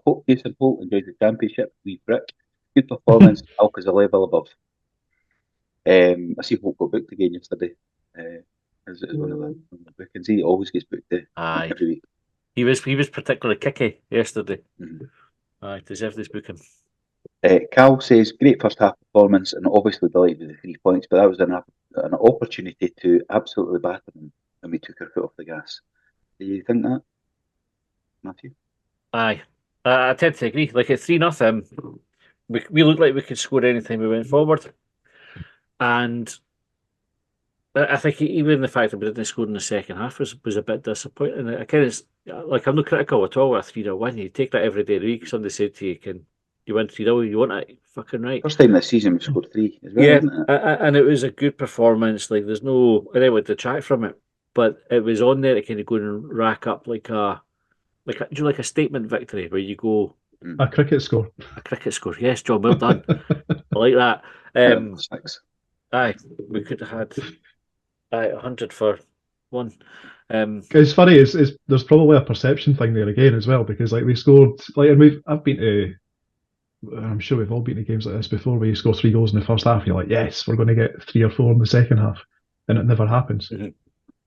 hope Jason Holt enjoyed the championship. Wee brick. Good performance. Alk is a level above. I see Holt got booked again yesterday. Is one of the bookings. He always gets booked Aye. every week. He was particularly kicky yesterday. Mhm. Aye, deserved this booking. Cal says, great first half performance and obviously delighted with the 3 points, but that was an opportunity to absolutely batter them and we took our foot off the gas. Do you think that, Matthew? Aye. I tend to agree. Like at 3-0, we looked like we could score anytime we went forward. And I think even the fact that we didn't score in the second half was a bit disappointing. I kind of like I'm not critical at all with a 3-0 win. You take that every day of the week. Somebody said to you, "Can you win 3-0? You want it? Fucking right." First time this season we scored 3 as well, Yeah, isn't it? and it was a good performance. Like there's no, I don't want to detract from it, but it was on there to kind of go and rack up like a statement victory where you go A cricket score. a cricket score. Yes, John, well done. I like that. 6. Aye, we could have had 100 for one. It's funny. It's there's probably a perception thing there again as well because like we scored like and I've been to. I'm sure we've all been to games like this before where you score 3 goals in the first half. You're like, yes, we're going to get 3 or 4 in the second half, and it never happens. Mhm.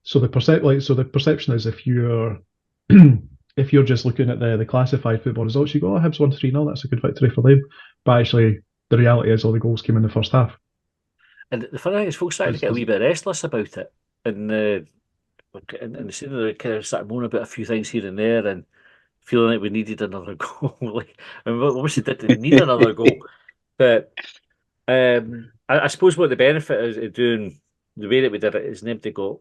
So the perception is if you're if you're just looking at the classified football results, you go, oh, Hibs won 3-0, that's a good victory for them. But actually, the reality is all the goals came in the first half. And the funny thing is, folks started to get a wee bit restless about it, and they kind of started moaning about a few things here and there, and feeling like we needed another goal. Like, I mean, we obviously didn't need another goal, but I suppose what the benefit of doing the way that we did it is nobody got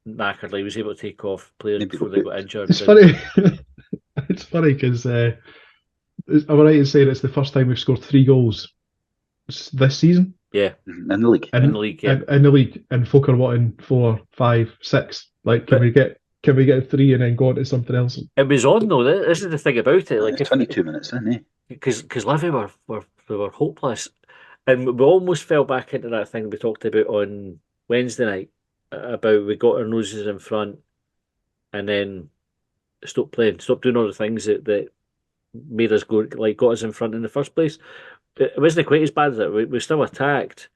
knackered. Like, he was able to take off players Nobody before got they got injured. It's funny. It's funny because am I right in saying it's the first time we've scored 3 goals this season? Yeah, in the league. in the league. Yeah, In the league, and folk are wanting 4, 5, 6. Like, can But- we get 3 and then go on to something else? it was on though. This is the thing about it. Like, It's 22 minutes in, eh? because Livy were hopeless, and we almost fell back into that thing we talked about on Wednesday night about we got our noses in front, and then stopped playing, stopped doing all the things that made us go like got us in front in the first place. It wasn't quite as bad as that. We still attacked.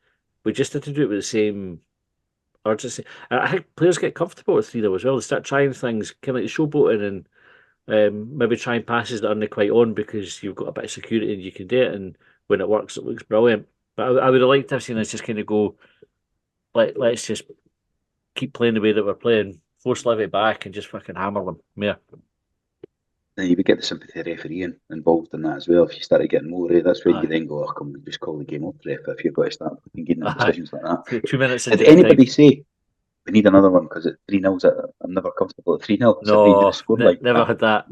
We just had to do it with the same urgency. And I think players get comfortable with 3-0 as well. They start trying things, kind of like showboating and maybe trying passes that aren't quite on because you've got a bit of security and you can do it. And when it works, it looks brilliant. But I would have liked to have seen us just kind of go, let's just keep playing the way that we're playing, force Livy back and just fucking hammer them. Yeah. Then you would get the sympathy refereeing involved in that as well. If you started getting more, that's when Aye. you then go, oh, come on, just call the game off, ref, if you've got to start getting Aye. decisions like that. 2 minutes Did into anybody time. say we need another one because at 3-0, I'm never comfortable at 3-0? It's a No, dangerous score like never that. had that.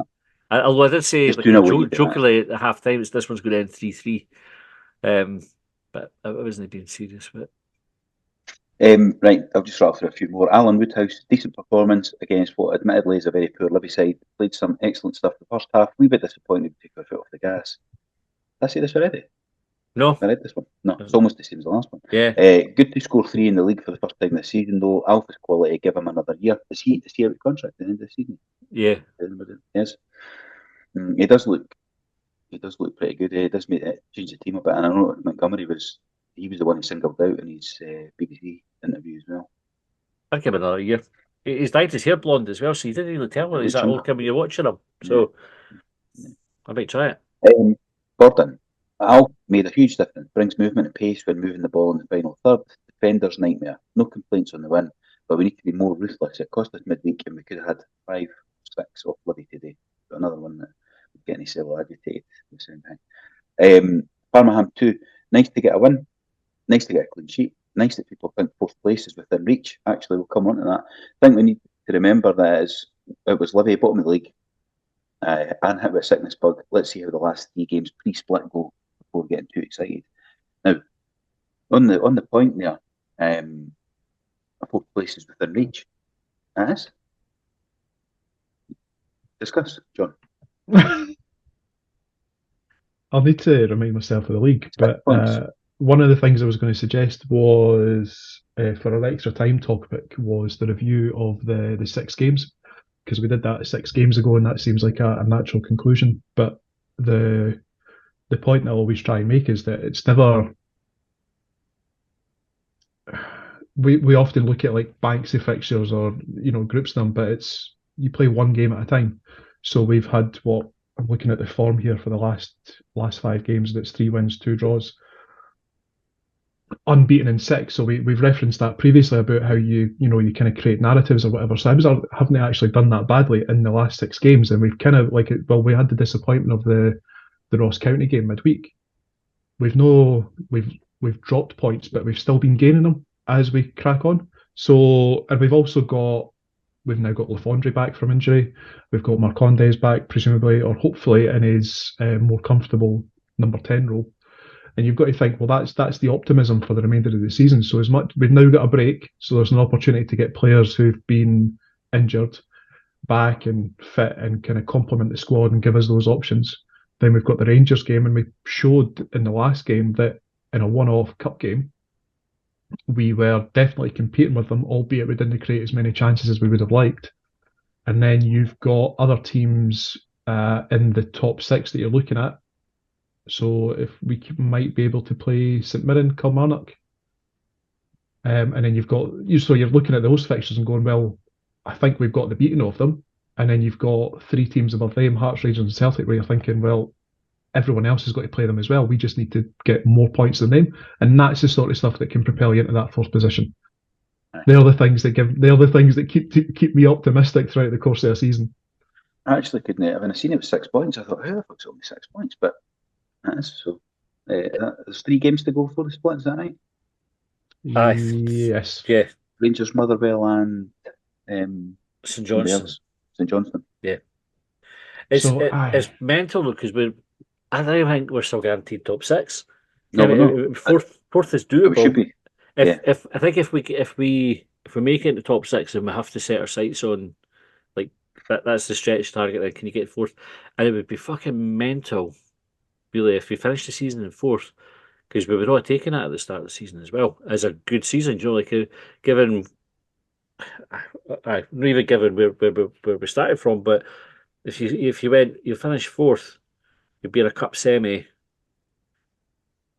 Although I did say, Just like, 2-0 when you do that. jokingly at half time, this one's going to end 3-3. But I wasn't being serious. But Right, I'll just rattle through a few more. Alan Woodhouse, decent performance against what admittedly is a very poor Livy side. Played some excellent stuff the first half. We were disappointed to take our foot off the gas. Did I say this already? no, I read this one. No, it's almost the same as the last one. yeah, Good to score 3 in the league for the first time this season, though. Alpha's quality, give him another year. Is he out of contract at the end of the season? yeah. Yes. He does look pretty good. He does make it change the team a bit. And I know Montgomery was the one he singled out in his BBC interview as well. I'd give it another year. He's dyed his hair blonde as well, so you didn't really tell whether he's that old when you're watching him. So I might try it. Gordon, Al made a huge difference. Brings movement and pace when moving the ball in the final third. Defender's nightmare. No complaints on the win, but we need to be more ruthless. It cost us midweek, and we could have had 5 or 6 off Livy today. But another one that would get any cell agitated at the same time. Parmaham 2. Nice to get a win. Nice to get a clean sheet. Nice that people think 4th place is within reach. Actually, we'll come on to that. I think we need to remember that it was Livy bottom of the league and hit with a sickness bug. Let's see how the last 3 games pre-split go before getting too excited. Now, on the point there, 4th place is within reach. As discuss, John. I'll need to remind myself of the league, but one of the things I was going to suggest was for our extra time topic was the review of the 6 games, because we did that 6 games ago, and that seems like a natural conclusion. But the point I always try and make is that it's never we often look at like banks of fixtures or groups them, but it's you play one game at a time. So we've had what I'm looking at the form here for the last 5 games. That's 3 wins, 2 draws, unbeaten in 6. So we've referenced that previously about how you kind of create narratives or whatever. So Hibs haven't actually done that badly in the last 6 games, and we've kind of we had the disappointment of the Ross County game midweek. We've dropped points, but we've still been gaining them as we crack on. So, and we've now got Lafondre back from injury. We've got Marcondes back, presumably or hopefully, in his more comfortable number 10 role. And you've got to think, well, that's the optimism for the remainder of the season. So as much we've now got a break, so there's an opportunity to get players who've been injured back and fit and kind of complement the squad and give us those options. Then we've got the Rangers game, and we showed in the last game that in a one-off cup game, we were definitely competing with them, albeit we didn't create as many chances as we would have liked. And then you've got other teams in the top 6 that you're looking at. So if we might be able to play St Mirren, Kilmarnock, and then so you're looking at those fixtures and going, well, I think we've got the beating of them. And then you've got 3 teams above them, Hearts, Rangers and Celtic, where you're thinking, well, everyone else has got to play them as well. We just need to get more points than them. And that's the sort of stuff that can propel you into that 4th position. They're the things that keep me optimistic throughout the course of the season. I actually couldn't have. When I seen it was 6 points, I thought, how the fuck's it only 6 points? But that's so. There's 3 games to go for the split, is that right? Yes. Yeah. Rangers, Motherwell, and St Johnstone. St Johnstone. Yeah. It's mental though, because I don't think we're still guaranteed top 6. No, we're not. Fourth is doable. We should be. I think if we make it into top 6, then we have to set our sights on like that's the stretch target. Then can you get 4th? And it would be fucking mental, really, if we finish the season in 4th, because we were all taking it at the start of the season as well as a good season. Given not even given where we started from, but if you finish 4th, you'd be in a cup semi.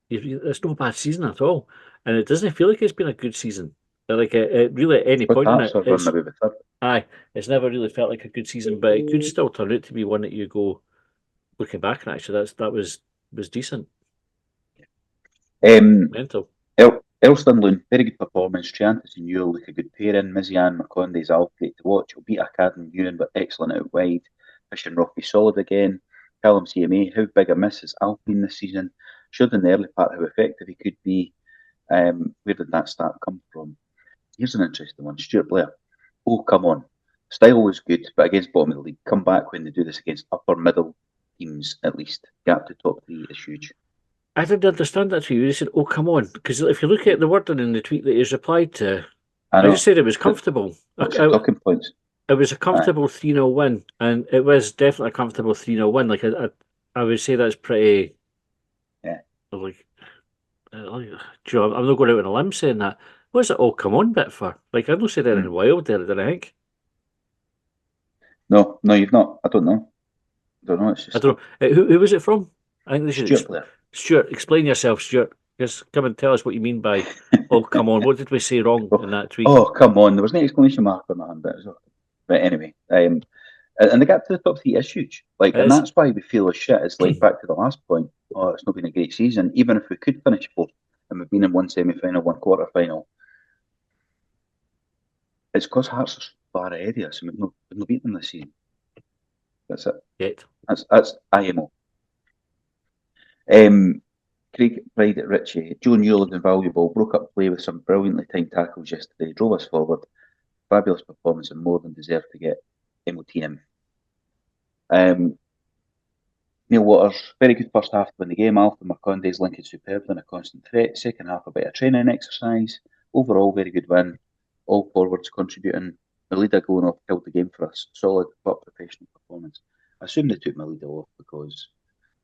It's no bad season at all, and it doesn't feel like it's been a good season. Like really at any point in it, it's never really felt like a good season, but it could still turn out to be one that you go looking back and actually that was decent. Mental. Elston, very good performance. Triantis and Newell look a good pairing. Mizian, Marcondes, Alf, great to watch. Will beat Academy Ewan, but excellent out wide. Fish and Rocky solid again. Callum CMA, how big a miss has Alf been this season? Showed in the early part how effective he could be. Where did that start come from? Here's an interesting one. Stuart Blair. Oh, come on. Style was good, but against bottom of the league. Come back when they do this against upper middle teams, at least. Gap to top 3 is huge. I didn't understand that to you. They said, oh, come on. Because if you look at the wording in the tweet that he's replied to, I just said it was comfortable. Talking points. It was a comfortable 3-0 win, and it was definitely a comfortable 3-0 win. Like I would say that's pretty. Yeah. I'm not going out on a limb saying that. What's it all come on bit for? Like I've not said anything wild there, did I think? No, you've not. I don't know. It's just... I don't know. Who was it from? I think they should. Blair. Stuart, explain yourself, Stuart. Just come and tell us what you mean by, oh, come on. What did we say wrong in that tweet? Oh, come on. There was an exclamation mark on that, but anyway. And the gap to the top 3 is huge. And that's why we feel as shit. It's like back to the last point. Oh, it's not been a great season. Even if we could finish 4th and we've been in 1 semi-final, 1 quarter-final, it's because Hearts are far ahead of us and we've not beaten them this season. That's it. Yet. That's IMO. Craig Pride at Ritchie. Joe Newell is invaluable. Broke up play with some brilliantly timed tackles yesterday. Drove us forward. Fabulous performance and more than deserved to get MOTM. Neil Waters, very good first half to win the game. Alf and Marcondes linking superbly and a constant threat. Second half a better training exercise. Overall, very good win. All forwards contributing. Melida going off killed the game for us. Solid but professional performance. I assume they took Melida off because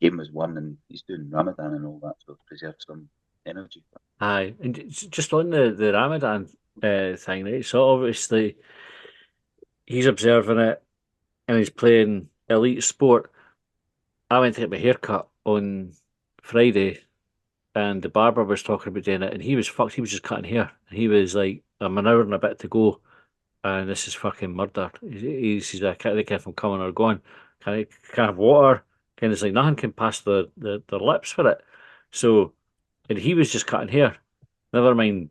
game was won and he's doing Ramadan and all that, so preserve some energy. Aye, and just on the Ramadan thing, right? So obviously he's observing it and he's playing elite sport. I went to get my hair cut on Friday and the barber was talking about doing it, and he was fucked. He was just cutting hair. He was like, "I'm an hour and a bit to go, and this is fucking murder." He's I can't think if I'm coming or going. Can I have water? Kind of like nothing can pass their lips for it. So, and he was just cutting hair. Never mind,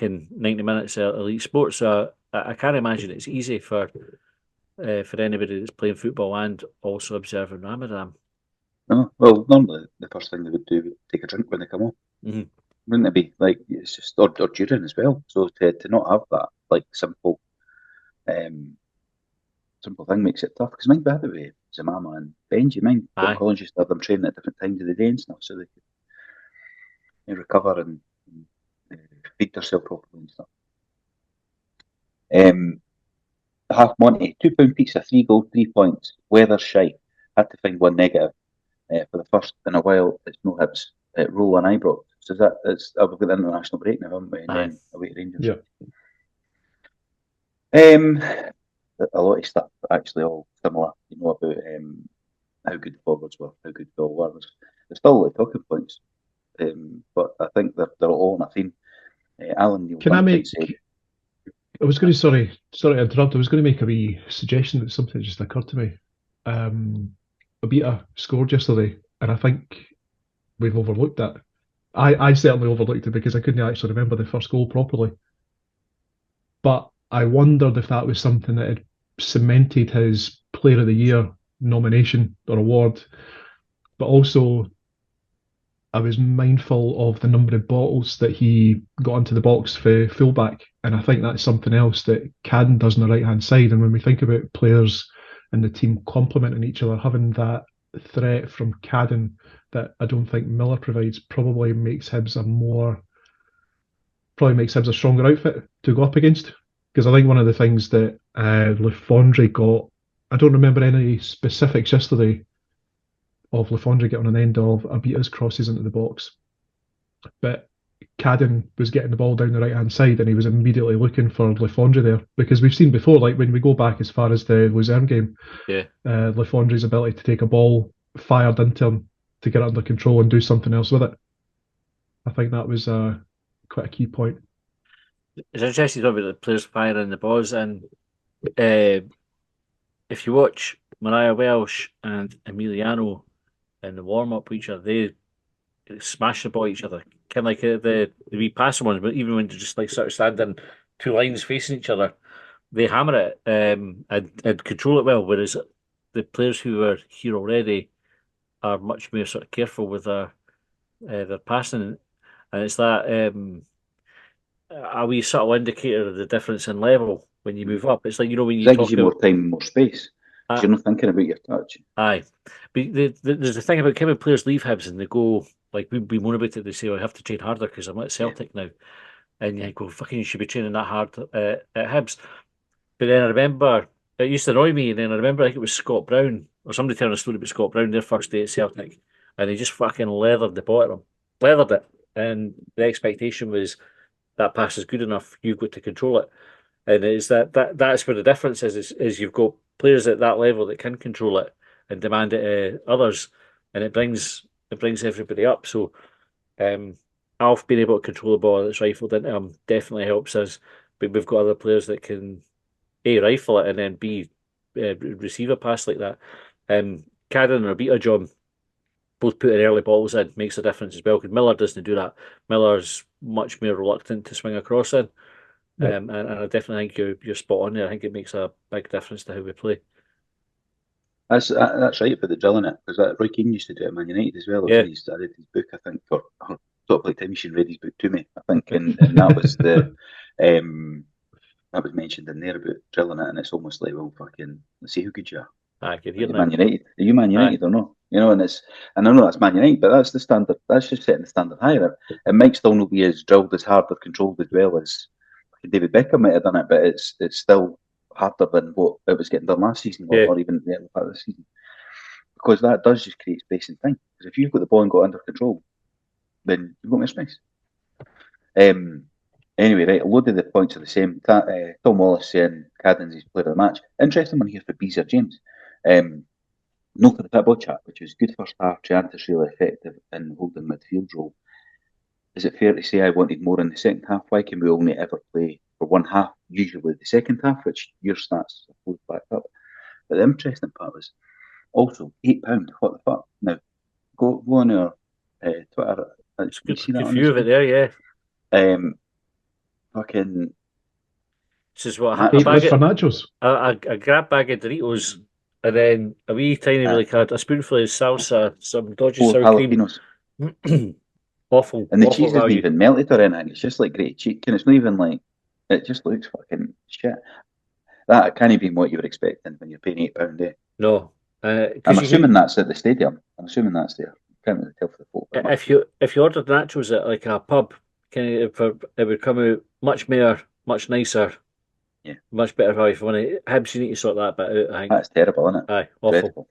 90 minutes of elite sports. So I can't imagine it's easy for anybody that's playing football and also observing Ramadan. No, well, normally the first thing they would do would take a drink when they come home. Mm-hmm. Wouldn't it be? Like, it's just, or during as well. So to not have that, like, simple thing makes it tough. Because mind, by the way, Zamama and Benji, mind, John Aye. Collins used to have them training at different times of the day and stuff, so they could recover and feed themselves properly and stuff. Half Monty, £2 pizza, 3 goals, 3 points. Weather shite. Had to find one negative. For the first in a while, it's no Hibs. Roll and Ibrox. So we've got the international break now, haven't we? And then away to Rangers. Yeah. A lot of stuff actually all similar. You know about how good the forwards were, how good the all were. There's still like talking points, but I think they're all on a theme. Alan, Can I make? I was going to sorry to interrupt. I was going to make a wee suggestion that something just occurred to me. Abita scored yesterday, and I think we've overlooked that. I certainly overlooked it because I couldn't actually remember the first goal properly. But I wondered if that was something that had cemented his Player of the Year nomination or award. But also, I was mindful of the number of bottles that he got into the box for fullback, and I think that's something else that Cadden does on the right-hand side. And when we think about players in the team complementing each other, having that threat from Cadden that I don't think Miller provides probably makes Hibs a stronger outfit to go up against. Because I think one of the things that Le Fondre got, I don't remember any specifics yesterday of Le Fondre getting an end of Abita's crosses into the box, but Cadden was getting the ball down the right-hand side and he was immediately looking for Le Fondre there, because we've seen before, like when we go back as far as the Luzerne game, Le Fondre's ability to take a ball fired into him to get it under control and do something else with it. I think that was quite a key point. It's interesting to talk about the players firing the balls, and if you watch Mariah Welsh and Emiliano in the warm-up with each other, they smash the ball at each other, kind of like the wee passing ones, but even when they're just like sort of standing two lines facing each other, they hammer it and control it well, whereas the players who are here already are much more sort of careful with their passing, and it's that a wee subtle indicator of the difference in level when you move up. It's like, you know, when you that gives you more time and more space. You're not thinking about your touch. Aye, but there's a thing about when players leave Hibs and they go, like, we moan about it. They say, "I have to train harder because I'm at Celtic now," and you go, "Fucking, you should be training that hard at Hibs." But then I remember it used to annoy me, and then I remember, I think it was Scott Brown or somebody telling a story about Scott Brown, their first day at Celtic, and he just fucking leathered the bottom, leathered it, and the expectation was that pass is good enough, you've got to control it. And it's that's where the difference is you've got players at that level that can control it and demand it others, and it brings everybody up. So Alf being able to control the ball that's rifled into him definitely helps us. But we've got other players that can A, rifle it, and then B, receive a pass like that. Cadden and Abita John both putting early balls in makes a difference as well, because Miller doesn't do that. Miller's much more reluctant to swing across in. And I definitely think you're spot on there. I think it makes a big difference to how we play. That's right about the drilling it, because Roy Keane used to do it at Man United as well. I read his book, I think, or sort of like time you should read his book to me, I think, and that was the that was mentioned in there about drilling it, and it's almost like, well, fucking, let's see how good you are. I can hear Man United. Are you Man United or not? You know, and I know that's Man United, but that's the standard. That's just setting the standard higher. It might still not be as drilled, as hard, or controlled as well as David Beckham might have done it, but it's still harder than what it was getting done last season, or even the early part of the season, because that does just create space and time. Because if you've got the ball and got under control, then you've got more space. Anyway, right, a load of the points are the same. Tom Wallace saying Cadden's his player of the match. Interesting one here for Beezer James. No for the football chat, which was good first half. Giannis really effective in holding midfield role. is it fair to say I wanted more in the second half? Why can we only ever play for one half, usually the second half, which your stats suppose backed up? But the interesting part was also £8. What the fuck? Now, go on our Twitter. It's You good, see that good on view of it there, yeah. Fucking This is what Nachos. a £8 bag for of, nachos. a grab bag of Doritos, and then a wee tiny like a spoonful of salsa, some dodgy 4 sour cream. jalapenos. Awful, And the awful cheese isn't value. even melted or anything. It's just like grated cheese. And it's not even like, it just looks fucking shit. That can't be what you were expecting when you're paying £8 there. No, I'm because assuming that's at the stadium. I'm assuming that's there. Can't really tell for the photo. if you ordered nachos at like a pub, it would come out much more, much nicer, Yeah. much better value for money. Hibs, you need to sort that bit out. I think. That's terrible, isn't it? Aye, awful. Dreadful.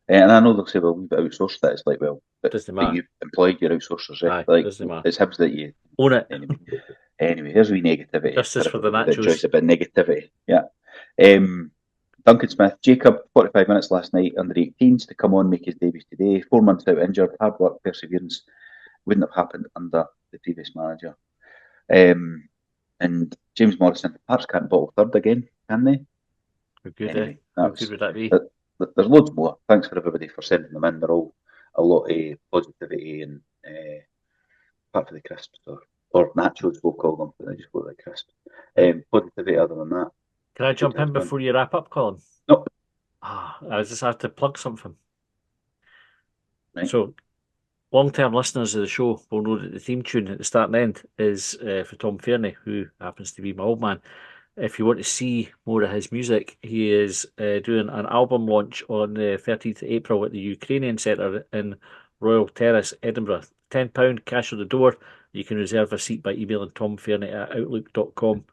And I know they'll say, well, we've outsourced that. It's like, well, but Doesn't matter. you've employed your outsourcers. Right? Aye, Like, doesn't matter. it's Hibs that you Own it. Anyway, here's wee negativity. Justice for the That nachos. enjoys a bit of negativity. Yeah. Duncan Smith, Jacob, 45 minutes last night, under 18s to come on, make his debut today. 4 months out injured, hard work, perseverance. Wouldn't have happened under the previous manager. And James Morrison, Hearts can't bottle third again, can they? Good, Anyway, How good would that be? There's loads more. Thanks for everybody for sending them in. They're all a lot of positivity and apart from the crisps or nachos, we'll call them, but I just call it crisps. Positivity other than that. Can I jump in before you wrap up, Colin? No. I just have to plug something. Right. So, long-term listeners of the show will know that the theme tune at the start and end is for Tom Fairney, who happens to be my old man. If you want to see more of his music, he is doing an album launch on the 13th of April at the Ukrainian Centre in Royal Terrace, Edinburgh. £10 cash on the door. You can reserve a seat by emailing tomfairney@outlook.com.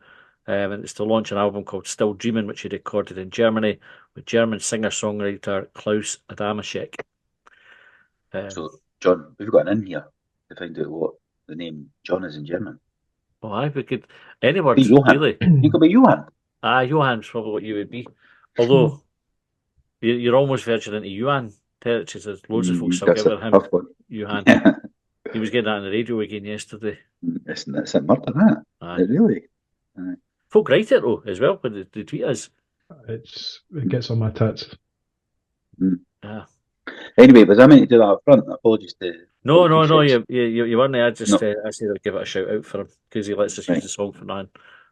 And it's to launch an album called Still Dreaming, which he recorded in Germany with German singer-songwriter Klaus Adamaszek. So, John, we've got an in here to find out what the name John is in German. Oh, aye, we could. Any words, Be Johann. really. You could be Johann. Johan's probably what you would be. Although, you're almost verging into Johan territory. There's loads of folks still giving him Johan. He was getting that on the radio again yesterday. It's a murder, that. It really. Folk write it, though, as well, when they tweet us. It gets on my tits. Yeah. Anyway, was I meant to do that up front? Apologies to... No, you weren't. I just I said I'd give it a shout out for him because he lets us use the song for now.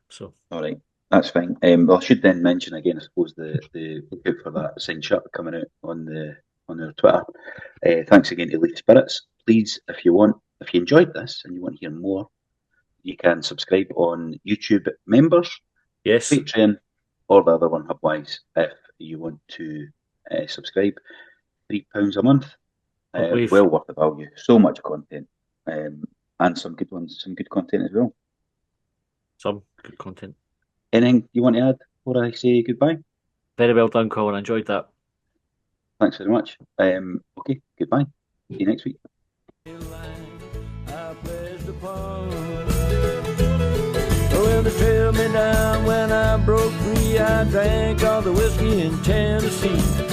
So all right, that's fine. Well, I should then mention again, I suppose, the look out for that signed shirt coming out on our Twitter. Thanks again to Leaf Spirits. Please, if you enjoyed this and you want to hear more, you can subscribe on YouTube members, yes, Patreon, or the other one, Hubwise, if you want to subscribe. £3 a month. Well worth the value. So much content. And some good ones, some good content as well. Some good content. Anything you want to add before I say goodbye? Very well done, Colin. I enjoyed that. Thanks very much. Okay, goodbye. See you next week. Well, they trailed me down when I broke free. I drank all the whiskey in Tennessee.